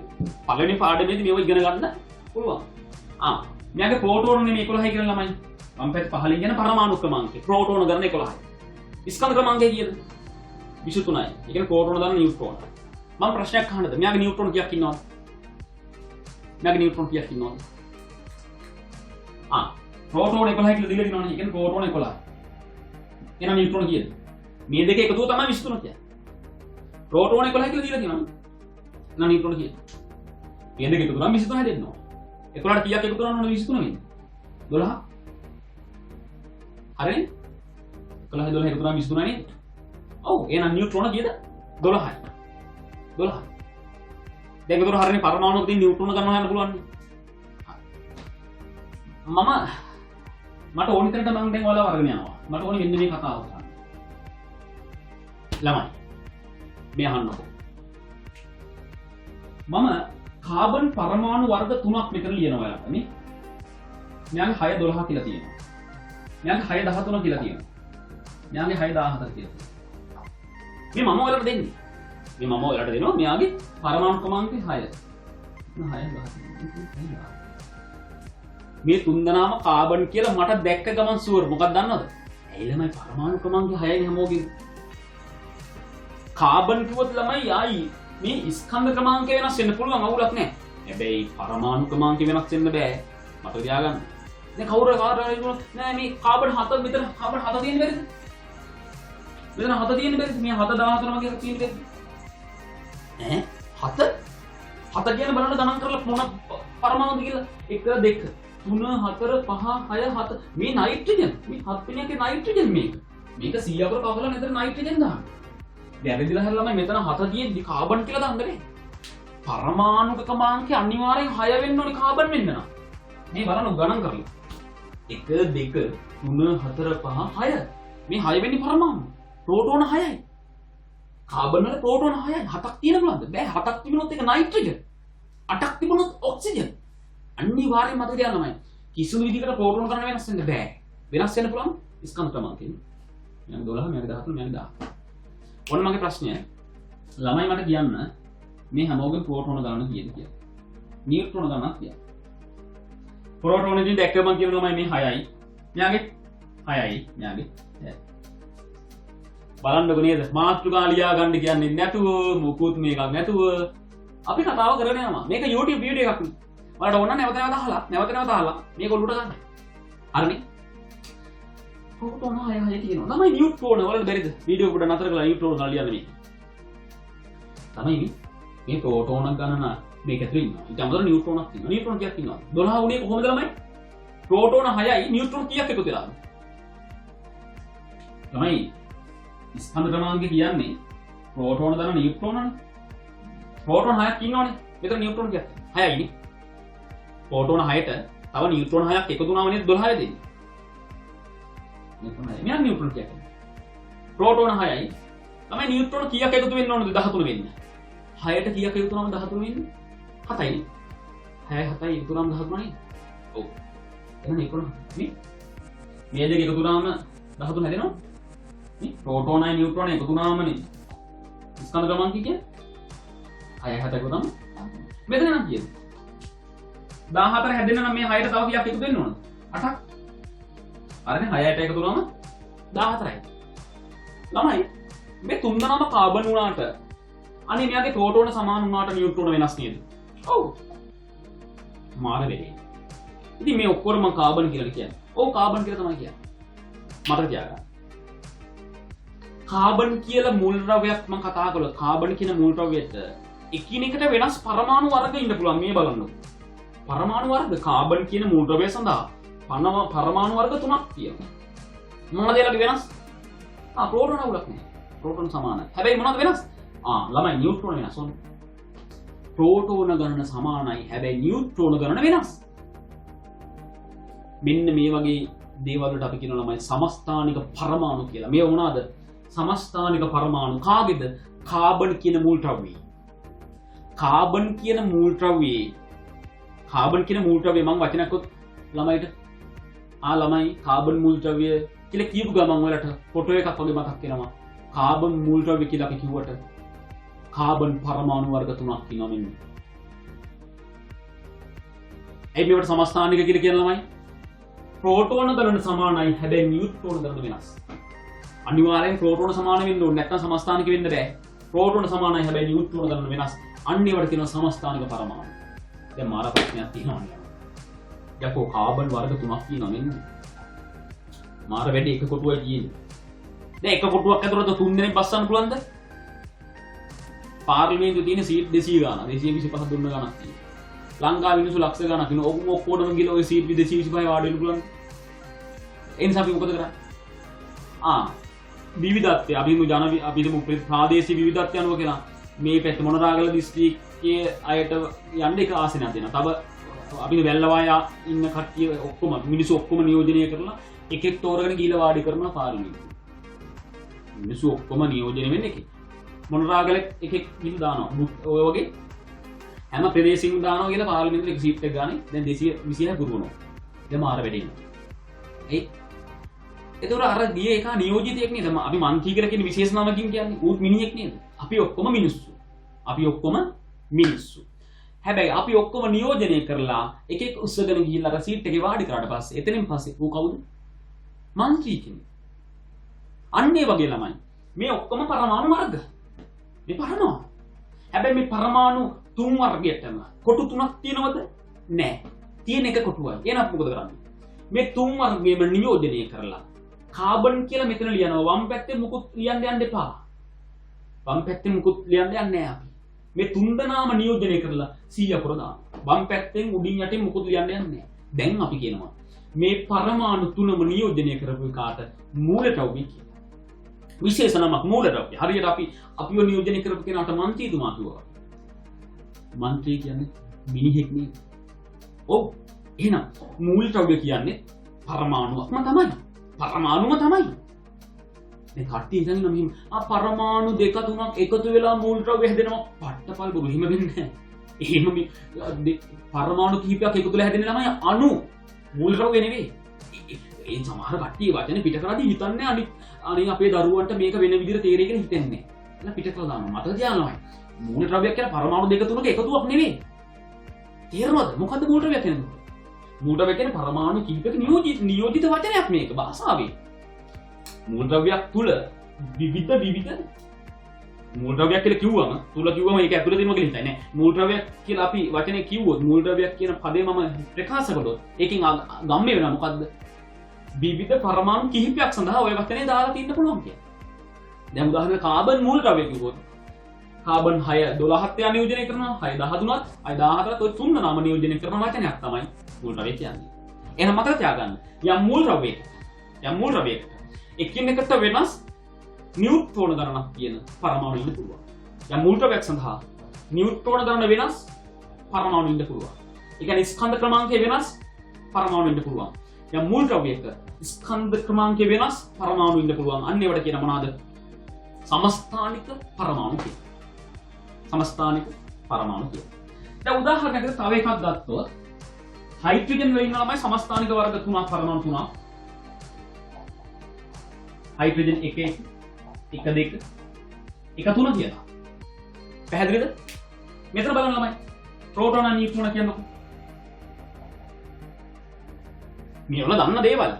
පළවෙනි පාඩමේදී මේව ඉගෙන ගන්න පුළුවන්. මෙයාගේ ප්‍රෝටෝන නේ 11යි කියලා ළමයි. වම් පැත්ත පහළින් යන පරමාණු ක්‍රමාංකය. ප්‍රෝටෝන ගන්න 11යි. ස්කන්ධ ක්‍රමාංකය කීයද? 23යි. ඒ කියන්නේ ප්‍රෝටෝන ගන්න නියුට්‍රෝන. මම ප්‍රශ්නයක් අහන්නද? මෙයාගේ නියුට්‍රෝන කීයක් ඉන්නවද? මෙයාගේ නියුට්‍රෝන කීයක් ඉන්නවද? ප්‍රෝටෝන 11යි කියලා දීලා තියෙනවනේ. ඒ කියන්නේ ප්‍රෝටෝන 11යි. එහෙනම් නියුට්‍රෝන කීයද? මේ දෙක එකතුව තමයි 23 කියන්නේ. ප්‍රෝටෝන 11 කියලා දීලා තියෙනවා. එහෙනම් නියුට්‍රෝන කීයද? මේ දෙක එකතු කරාම 23 හැදෙන්න ඕන. 11ට කීයක් එකතු කරන්න ඕනද 23 වෙන්නේ? 12. හරිනේ? 11 12 එකතු කරාම 23 නේද? ඔව් එහෙනම් නියුට්‍රෝන කීයද? 12යි. 12. දැන් ඒතර හරිනේ පරමාණුක තියෙන නියුට්‍රෝන ගන්නවා යන්න පුළුවන් නේ. මට ඕනි තරමට මම දැන් ඔයාලව අරගෙන යනවා. මට ඕනි මෙන්න මේ කතාව කරන්න. ළමයි මේ අහන්නකෝ. මම කාබන් පරමාණු වර්ග 3ක් මෙතන ලියනවා ඔයාලට නේ. මෙයාගේ 6 12 කියලා තියෙනවා. මෙයාගේ 6 13 කියලා තියෙනවා. මෙයාගේ 6 14 කියලා තියෙනවා. මේ මම ඔයාලට දෙන්නේ. මේ මම ඔයාලට දෙනවා මෙයාගේ පරමාණු ක්‍රමාංකය 6. 6 14. මේ තුන්දෙනාම කාබන් කියලා මට දැක්ක ගමන් ෂුවර් මොකක්ද දන්නවද? ඇයි ළමයි පරමාණු ක්‍රමාංකය 6යි හැමෝගෙම. කාබන් කිව්වොත් ළමයි ආයි මේ ස්කන්ධ ක්‍රමාංකය වෙනස් වෙන්න පුළුවන් අවුලක් නැහැ. හැබැයි පරමාණු ක්‍රමාංකය වෙනස් වෙන්න බෑ. මට තියාගන්න. දැන් කවුරු කාටවත් හිතුනොත් නෑ මේ කාබන් 7 මෙතන කාබන් 7 තියෙන්නේ බැරිද? මෙතන 7 තියෙන්නේ බැරිද? මේ 7 14 වගේ තියෙන්නේ බැරිද? 7? 7 කියන බලන්න ගණන් කරලා මොන පරමාණුද කියලා 1 2 3 4 5 6 7 මේ නයිට්‍රජන් මේ 7 වෙනි එකේ නයිට්‍රජන් මේක 100 අකුර කවලා නේද නයිට්‍රජන් දාන්න. වැරදිලා හැර ළමයි මෙතන 7 තියෙද්දි කාබන් කියලා දාන්නනේ. පරමාණු ක්‍රමාංකය අනිවාර්යෙන් 6 වෙන්න ඕනේ කාබන් වෙන්න නම්. මේ බලන්න ගණන් කරලා. 1 2 3 4 5 6 මේ 6 වෙනි පරමාණු. ප්‍රෝටෝන 6යි. කාබන් වල ප්‍රෝටෝන 6යි. 7ක් තියෙන බලන්න. බෑ 7ක් තිබුණොත් ඒක නයිට්‍රජන්. 8ක් තිබුණොත් ඔක්සිජන්. අනිවාර්යෙන් මතක තියාගන්න ළමයි. කිසිදු විදිහකට ප්‍රෝටෝන ගණන වෙනස් වෙන්න බෑ. වෙනස් වෙන්න පුළුවන් ස්කන්ධ ක්‍රමාංකයෙන්. මම 12 මම 13 මම 10. ඔන්න මගේ ප්‍රශ්නය. ළමයි මට කියන්න මේ හැමෝගෙම ප්‍රෝටෝන ගණන කීයද කියලා. නියුට්‍රෝන ගණනක් කියන්න. ප්‍රෝටෝන ඉතින් දැක්ක මම කියන ළමයි මේ 6යි. මෙයාගේ 6යි. මෙයාගේ 6යි. බලන්නකො නේද? මාතෘකා ලියා ගන්න කියන්නේ නැතුව මුකුත් මේකක් නැතුව අපි කතාව කරගෙන යනවා. මේක YouTube වීඩියෝ එකක් නේ. ඔයාලට ඕන නැවත නැවත අහලා මේක ඔලුවට ගන්න. හරිනේ? ප්‍රෝටෝන 6 තියෙනවා. ළමයි නියුට්‍රෝන වල බැරිද? වීඩියෝ පොඩ නතර කරලා නියුට්‍රෝන ගන්න ලියන්න මේක. තමයි මේ ප්‍රෝටෝන ගණන මේක ඇතුලේ ඉන්නවා. ඊට අමතරව නියුට්‍රෝනක් තියෙනවා. නියුට්‍රෝන කීයක් ඉන්නවද? 12 උනේ කොහොමද ළමයි? ප්‍රෝටෝන 6යි නියුට්‍රෝන කීයක් එකතු වෙලාද? ළමයි ස්කන්ධ ක්‍රමාංක කියන්නේ ප්‍රෝටෝන දන නියුට්‍රෝනනේ. ප්‍රෝටෝන 6ක් ඉන්නවනේ. මෙතන නියුට්‍රෝන කීයක්? 6යිනේ. ප්‍රෝටෝන 6ට තව නියුට්‍රෝන 6ක් එකතු වුණාම නේද 12 දෙන්නේ. මෙයා නියුට්‍රෝන කීයක්? ප්‍රෝටෝන 6යි. තමයි නියුට්‍රෝන කීයක් එකතු වෙන්න ඕනද 13 වෙන්න? 6ට කීයක් එකතු වුණාම 13 වෙන්නේ? 7යිනේ. 6 7යි එකතු වුණාම 13 නේ. ඔව්. එහෙනම් 11 මේ දෙක එකතු වුණාම 13 හැදෙනවා. මේ ප්‍රෝටෝනයි නියුට්‍රෝනයි එකතු වුණාමනේ ස්කන්ධ ක්‍රමාංක කියන්නේ 6 7 එකතු වුණාම මෙතන නම් කියන්නේ 14 හැදෙන්න නම් මේ 6ට තව කීයක් එකතු වෙන්න ඕනද? 8ක්. අරනේ 6ට එකතු වුණාම 14යි. ළමයි මේ තුන් දෙනාම කාබන් වුණාට අනේ මෙයාගේ ප්‍රෝටෝන සමාන වුණාට නියුට්‍රෝන වෙනස් නේද? ඔව්. මාර වෙලේ. ඉතින් මේ ඔක්කොම මම කාබන් කියලා කියන්නේ. ඔව් කාබන් කියලා තමයි කියන්නේ. මතක තියාගන්න. කාබන් කියලා මූල ද්‍රව්‍යයක් මම කතා කළොත් කාබන් කියන මූල ද්‍රව්‍යයට එකිනෙකට වෙනස් පරමාණු වර්ග ඉන්න පුළුවන් මේ බලන්න. පරමාණු වර්ග කාබන් කියන මූල ද්‍රව්‍ය සඳහා පරමාණු වර්ග 3ක් තියෙනවා. මොනවද ඒලා වෙනස්? ප්‍රෝටෝන උලක් නෑ. ප්‍රෝටෝන සමානයි. හැබැයි මොනවද වෙනස්? ළමයි නියුට්‍රෝන වෙනස්. ඕන. ප්‍රෝටෝන ගණන සමානයි. හැබැයි නියුට්‍රෝන ගණන වෙනස්. මෙන්න මේ වගේ දේවල් වලට අපි කියනවා ළමයි සමස්ථානික පරමාණු කියලා. මේ වුණාද? සමස්ථානික පරමාණු කාගේද? කාබන් කියන මූල ද්‍රව්‍යය. කාබන් කියන මූල ද්‍රව්‍යයේ කාබන් කියන මූල ද්‍රව්‍යය මම වචනයක්වත් ළමයිට ළමයි කාබන් මූල ද්‍රව්‍ය කියලා කියපු ගමන් වලට ෆොටෝ එකක් වගේ මතක් වෙනවා. කාබන් මූල ද්‍රව්‍ය කියලා අපි කිව්වට කාබන් පරමාණු වර්ග 3ක් තියෙනවා මෙන්න. ඒ මේවට සමස්ථානික කියලා කියන ළමයි ප්‍රෝටෝන ගණන සමානයි හැබැයි නියුට්‍රෝන ගණන වෙනස්. අනිවාර්යෙන් ප්‍රෝටෝන සමාන වෙන්න ඕනේ නැත්නම් සමස්ථානික වෙන්න බෑ. ප්‍රෝටෝන සමානයි හැබැයි නියුට්‍රෝන ගණන වෙනස්. අන්න ඒවට කියනවා සමස්ථානික පරමාණු. දැන් මාර ප්‍රශ්නයක් තියෙනවා නේ. යකෝ කාබන් වර්ග 3ක් තියෙනවා මෙන්න. මාර වැඩි එක කොටුවයි තියෙන්නේ. දැන් එක කොටුවක් ඇතුළත 3 දෙනෙක් බස්සන්න පුළුවන්ද? පාර්ලිමේන්තුවේ තියෙන සීට් 200 ගාණක් 225 දුන්න ගාණක් තියෙනවා. ලංකාවේ මිනිස්සු ලක්ෂ ගාණක් ඉන්න ඔක්කොම ඔක්කොටම ගිහලා ඔය සීට් 225 වාඩි වෙන්න පුළුවන්. ඒ නිසා අපි මොකද කරන්නේ? විවිධත්වය අපි ප්‍රාදේශීය විවිධත්වය අනුව කියලා මේ පැත්ත මොනරාගල දිස්ත්‍රික්කයේ අයට යන්න එක ආසනයක් දෙනවා. තව අපි වැල්ලවායා ඉන්න කට්ටිය ඔක්කොම මිනිස්සු ඔක්කොම නියෝජනය කරලා එකෙක් තෝරගෙන ගිහලා වාඩි කරනවා පාර්ලිමේන්තුවේ. මිනිස්සු ඔක්කොම නියෝජනය වෙන්නේ එකෙක්. මොනරාගල එකෙක් ගිහලා දානවා. ඔය වගේ හැම ප්‍රදේශිකින් දානවා කියලා පාර්ලිමේන්තුවේ එක සීට් එක ගානේ දැන් 226 පුරවනවා. දැන් මාර වැඩේ ඉන්නවා. ඒතර අර ගියේ එක නියෝජිතයෙක් නේද? අපි මන්ත්‍රී කියලා කියන විශේෂ නමකින් කියන්නේ ඌත් මිනිහෙක් නේද? අපි ඔක්කොම මිනිස්සු. හැබැයි අපි ඔක්කොම නියෝජනය කරලා එකෙක් උස්සගෙන ගිහිල්ලා අර සීට් එකේ වාඩි කරාට පස්සේ එතනින් පස්සේ ඌ කවුද? මන්ත්‍රී කෙනෙක්. අන්න ඒ වගේ ළමයි. මේ ඔක්කොම පරමාණු වර්ග. මේ පරමාණු. හැබැයි මේ පරමාණු තුන් වර්ගයටම කොටු තුනක් තියෙනවද? නැහැ. තියෙන එක කොටුවයි. එහෙනම් මොකද කරන්නේ? මේ තුන් වර්ගයේම නියෝජනය කරලා කාබන් කියලා මෙතන ලියනවා. වම් පැත්තේ මුකුත් ලියන්න යන්න එපා. වම් පැත්තේ මුකුත් ලියන්න යන්නේ නැහැ අපි. මේ තුන්දෙනාම නියෝජනය කරලා 100 කර දානවා. වම් පැත්තෙන් උඩින් යටින් මුකුත් ලියන්න යන්නේ නැහැ. දැන් අපි කියනවා මේ පරමාණු තුනම නියෝජනය කරපු කාට මූලද්‍රව්‍ය කියලා. විශේෂ නමක් මූලද්‍රව්‍ය. හරියට අපිව නියෝජනය කරපු කෙනාට මන්ත්‍රීතුමා කිව්වා. මන්ත්‍රී කියන්නේ මිනිහෙක් නේ. ඔව්. එහෙනම් මූලද්‍රව්‍ය කියන්නේ පරමාණුවක්ම තමයි. පරමාණුම තමයි. මේ කට්ටිය ඉතින් මෙහෙම පරමාණු දෙක තුනක් එකතු වෙලා මූලද්‍රව්‍ය හැදෙනවා. පට්ටපල් බොරු හිම වෙන්නේ නැහැ. එහෙම මේ පරමාණු කිහිපයක් එකතු වෙලා හැදෙන ළමයි අණු මූලද්‍රව්‍ය නෙවෙයි. ඒ සමහර කට්ටිය වචන පිට කරද්දී හිතන්නේ අනේ අපේ දරුවන්ට මේක වෙන විදිහට තේරෙයි කියලා හිතන්නේ. එලා පිට කරලා දානවා. මතක තියාගන්න. මූලද්‍රව්‍යයක් කියලා පරමාණු දෙක තුනක එකතුවක් නෙවෙයි. තේරෙනවද? මොකද්ද මූලද්‍රව්‍ය කියන්නේ? මූලද්‍රව්‍ය කියන්නේ පරමාණු කිහිපයක නියෝජිත වචනයක් මේක භාෂාවේ. මූලද්‍රව්‍යයක් තුල විවිධ මූලද්‍රව්‍යයක් කියලා කිව්වම තුල කිව්වම ඒක ඇතුළේ තියෙනවා කියලා හිතන්නේ නැහැ. මූලද්‍රව්‍යයක් කියලා අපි වචනේ කිව්වොත් මූලද්‍රව්‍යයක් කියන පදේ මම ප්‍රකාශ කළොත් ඒකෙන් ගම්මේ වෙනවා මොකද්ද? විවිධ පරමාණු කිහිපයක් සඳහා ওই වචනේ දාලා තින්න පුළුවන් කියන්නේ. දැන් උදාහරණයක් කාබන් මූලද්‍රව්‍ය කිව්වොත් කාබන් 6 12ත් යා නියෝජනය කරනවා 6 13ත් 14ත් ඔය තුන නම නියෝජනය කරන වචනයක් තමයි මූලද්‍රව්‍ය කියන්නේ. එහෙනම් මතක තියාගන්න. යම් මූලද්‍රව්‍යයක එකිනෙකට වෙනස් නියුට්‍රෝන ගණනක් කියන පරමාණු ඉන්න පුළුවන්. යම් මූලද්‍රව්‍යයක් සඳහා නියුට්‍රෝන ගණන වෙනස් පරමාණු ඉන්න පුළුවන්. ඒ කියන්නේ ස්කන්ධ ක්‍රමාංකය වෙනස් පරමාණු ඉන්න පුළුවන්. යම් මූලද්‍රව්‍යයක ස්කන්ධ ක්‍රමාංකය වෙනස් පරමාණු ඉන්න පුළුවන්. අන්න ඒවට කියන මොනවාද? සමස්ථානික පරමාණු කියලා. සමස්ථානික පරමාණු කියලා. දැන් උදාහරණයකට තව එකක් ගත්තොත් හයිඩ්‍රජන් වලින් ළමයි සමස්ථානික වර්ග 3ක් පරමාණු 3ක්. හයිඩ්‍රජන් 1 1 2 1 3 කියලා. පැහැදිලිද? මෙතන බලන්න ළමයි. ප්‍රෝටෝන නියුට්‍රෝන කියනකො. මේවල දන්න දේවල්.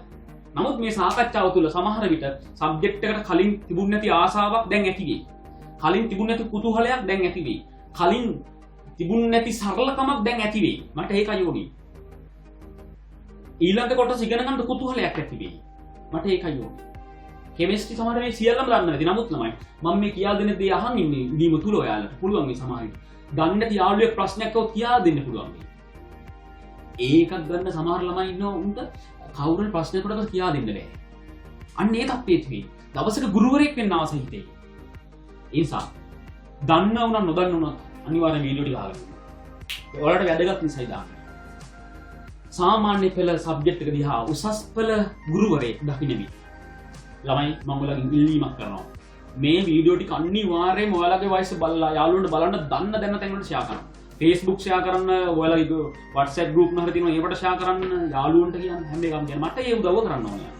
නමුත් මේ සාකච්ඡාව තුළ සමහර විට සබ්ජෙක්ට් එකට කලින් තිබුණ නැති ආසාවක් දැන් ඇති වෙයි. කලින් තිබුණ නැති කුතුහලයක් දැන් ඇති වෙයි. කලින් තිබුණ නැති සරලකමක් දැන් ඇති වෙයි. මට ඒකයි ඕනේ. ඊළඟ කොටස ඉගෙන ගන්න කුතුහලයක් ඇති වෙයි. මට ඒකයි ඕනේ. කෙමිස්ට්‍රි සමහර මේ සියල්ලම දන්නේ නැති. නමුත් ළමයි මම මේ කියා දෙන දේ අහන් ඉන්නේ ඉදීම තුල ඔයාලට පුළුවන් මේ සමහරවිට. දන්නේ නැති යාළුවෙක් ප්‍රශ්නයක් අහුවොත් කියා දෙන්න පුළුවන්. ඒකක් ගන්න සමහර ළමයි ඉන්නවා උන්ට කවුරුන් ප්‍රශ්නයකට කියා දෙන්න බෑ. අන්න ඒ තත්ත්වයේ තියෙයි. දවසක ගුරුවරයෙක් වෙන්න ආස හිතේ. ඒ නිසා දන්න උනත් නොදන්න උනත් අනිවාර්යෙන් වීඩියෝ ටික අහගන්න. ඔයාලට වැදගත් නිසායි දාන්නේ. සාමාන්‍ය පෙළ සබ්ජෙක්ට් එක දිහා උසස් පෙළ ගුරුවරයෙක් දකින්නේ. ළමයි මම ඔයාලගෙන් ඉල්ලීමක් කරනවා. මේ වීඩියෝ ටික අනිවාර්යයෙන්ම ඔයාලගේ වයස බලලා යාළුවන්ට බලන්න දන්න දැන තැන් වලට ෂෙයා කරන්න. Facebook ෂෙයා කරන්න, ඔයාලගේ WhatsApp group නහර තියෙනවා ඒවට ෂෙයා කරන්න, යාළුවන්ට කියන්න හැම එකම කියන්න. මට ඒ උදව්ව කරන්න ඕනේ.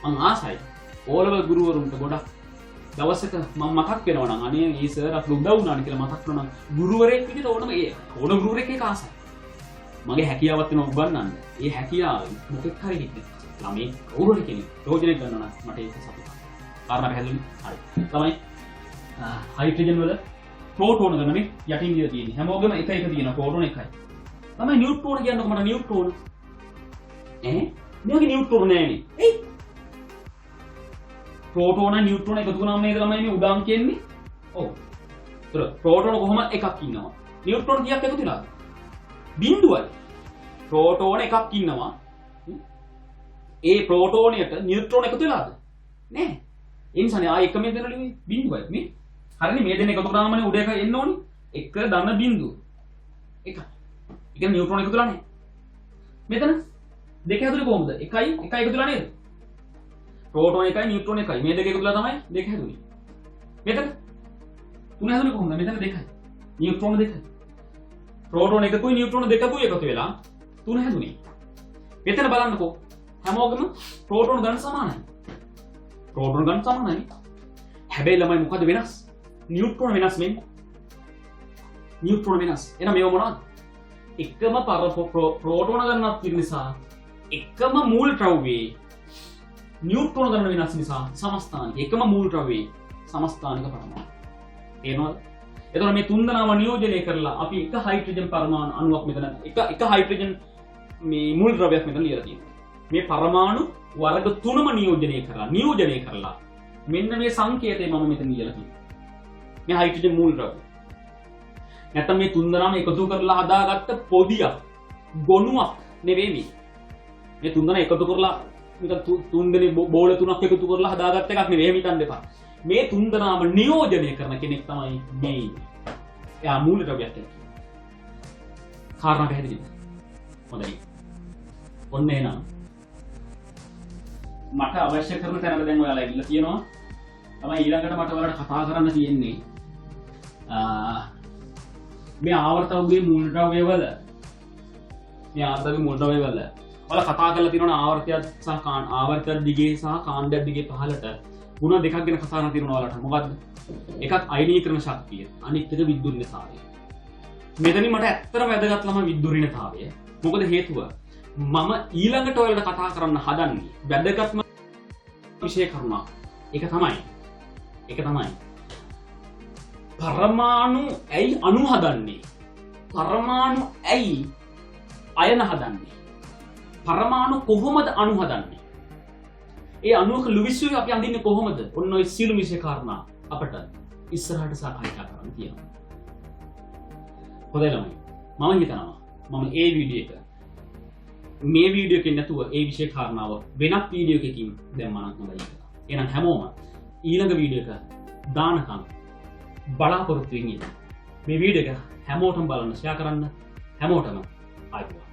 මං ආසයි. ඕලව ගුරුවරුන්ට ගොඩක් දවසක මම මතක් වෙනවා නම් අනේ මේ සර් අපිට උදව් වුණානේ කියලා මතක් වෙනවා නම් ගුරුවරයෙක් විදිහට ඕනම ගුරුවරයෙක් එක ආසයි. මගේ හැකියාවක් වෙනවා උගන්නන්න. ඒ හැකියාව මොකෙක් හරි හිටින්න. ළමයි කවුරුහරි කෙනෙක් ප්‍රයෝජනය ගන්නවා නම් මට ඒක සතුටුයි. කාරණා පැහැදිලි? හරි. තමයි හයිඩ්‍රජන් වල ප්‍රෝටෝන ගන්න මේ යටින් දිලා තියෙන්නේ. හැමෝගෙම එක එක තියෙනවා ප්‍රෝටෝන එකයි. තමයි නියුට්‍රෝන කියන්නකො මට නියුට්‍රෝන. මේකේ නියුට්‍රෝන නෑනේ. එයි. ප්‍රෝටෝන නියුට්‍රෝන එකතු කරාම නේද ළමයි මේ උදාම් කියන්නේ? ඔව්. ඒතර ප්‍රෝටෝන කොහොමද එකක් ඉන්නවා. නියුට්‍රෝන කීයක් එකතු වෙලාද? බිඳුවයි. ප්‍රෝටෝන එකක් ඉන්නවා. ඒ ප්‍රෝටෝනයට නියුට්‍රෝන එකතු වෙලාද? නෑ. ඒ නිසානේ ආ එක මේ දෙනවලු බිඳුවයි මේ. හරිනේ මේ දෙන එකතු කරාමනේ උඩ එක එන්න ඕනේ. එක ධන බිඳුව. එක. ඒ කියන්නේ නියුට්‍රෝන එකතු වෙලා නෑ. මෙතන දෙක හැදුනේ කොහොමද? එකයි එකයි එකතු වෙලා නේද? ප්‍රෝටෝන එකයි නියුට්‍රෝන එකයි. මේ දෙක එකතු වෙලා තමයි දෙක හැදුනේ. මෙතන තුන හැදුනේ කොහොමද? මෙතන දෙකයි. නියුට්‍රෝන දෙකයි. ප්‍රෝටෝන එකකුයි නියුට්‍රෝන දෙකකුයි එකතු වෙලා තුන හැදුනේ. මෙතන බලන්නකෝ. හැමෝගෙම ප්‍රෝටෝන ගන්න සමානයි. ප්‍රෝටෝන ගන්න සමානයි. හැබැයි ළමයි මොකද වෙනස්? නියුට්‍රෝන වෙනස් වෙන්නේ. නියුට්‍රෝන වෙනස්. එහෙනම් මේව මොනවද? එකම ප්‍රෝටෝන ගන්නත් තියෙන නිසා එකම මූල ද්‍රව්‍යයේ නියුට්‍රෝන ගන්න වෙනස් නිසා සමස්ථානික එකම මූල ද්‍රව්‍යයේ සමස්ථානික පරමාණු. තේරෙනවද? එතකොට මේ තුන්දෙනාම නියෝජනය කරලා අපි එක හයිඩ්‍රජන් පරමාණු අණුවක් මෙතන එක හයිඩ්‍රජන් මේ මූල ද්‍රව්‍යයක් මෙතන ලියලා තියෙනවා. මේ පරමාණු වර්ග තුනම නියෝජනය කරලා මෙන්න මේ සංකේතය මම මෙතන ලියලා තියෙනවා. මේ හයිඩ්‍රජන් මූල ද්‍රව්‍ය. නැත්නම් මේ තුන්දෙනාම එකතු කරලා හදාගත්ත පොදියක් ගොනුවක් නෙවෙයි මේ තුන්දෙනා එකතු කරලා නිකන් තුන්දෙනේ බෝල තුනක් එකතු කරලා හදාගත්ත එකක් නෙවෙයි හිතන්න එපා. මේ තුන්දෙනාම නියෝජනය කරන කෙනෙක් තමයි මේ ඉන්නේ. එයා මූලද්‍රව්‍යයක් කියලා. කාරණා පැහැදිලිද? හොඳයි. ඔන්න එහෙනම් මට අවශ්‍ය කරන තැනට දැන් ඔයාලා ඉල්ලලා තියෙනවා. තමයි ඊළඟට මට ඔයාලට කතා කරන්න තියෙන්නේ මේ ආවර්තවගේ මූලද්‍රව්‍යවල ඔයාලා කතා කරලා තියෙනවා ආවර්තයක් සහ ආවර්තයක් දිගේ සහ කාණ්ඩයක් දිගේ පහළට ಗುಣ දෙකක් ගැන කතා කරන්න තියෙනවා ඔයාලට. මොකද්ද? එකක් අයනීකරණ ශක්තිය, අනිත් එක විද්‍යුත්නිසාරය. මෙතනින් මට ඇත්තටම වැදගත් ළම විද්‍යුත්නිසාරය. මොකද හේතුව මම ඊළඟට ඔයාලට කතා කරන්න හදන්නේ වැදගත්ම විෂය කරුණක්. ඒක තමයි පරමාණු ඇයි අණු හදන්නේ? පරමාණු ඇයි අයන හදන්නේ? පරමාණු කොහොමද අණු හදන්නේ? ඒ අණුක ලුවිස්සිය අපි අඳින්නේ කොහොමද? ඔන්න ඔය සියලු විෂය කාරණා අපට ඉස්සරහට සාකච්ඡා කරන්න තියෙනවා. හොඳයි ළමයි. මම හිතනවා මම මේ වීඩියෝ එකෙන් නැතුව ඒ විෂය කාරණාව වෙනත් වීඩියෝ එකකින් දැම්මනම් හොඳයි කියලා. එහෙනම් හැමෝම ඊළඟ වීඩියෝ එක දානකම් බලාපොරොත්තු වෙන්න. මේ වීඩියෝ එක හැමෝටම බලන්න ෂෙයා කරන්න. හැමෝටම ආයිබෝවන්.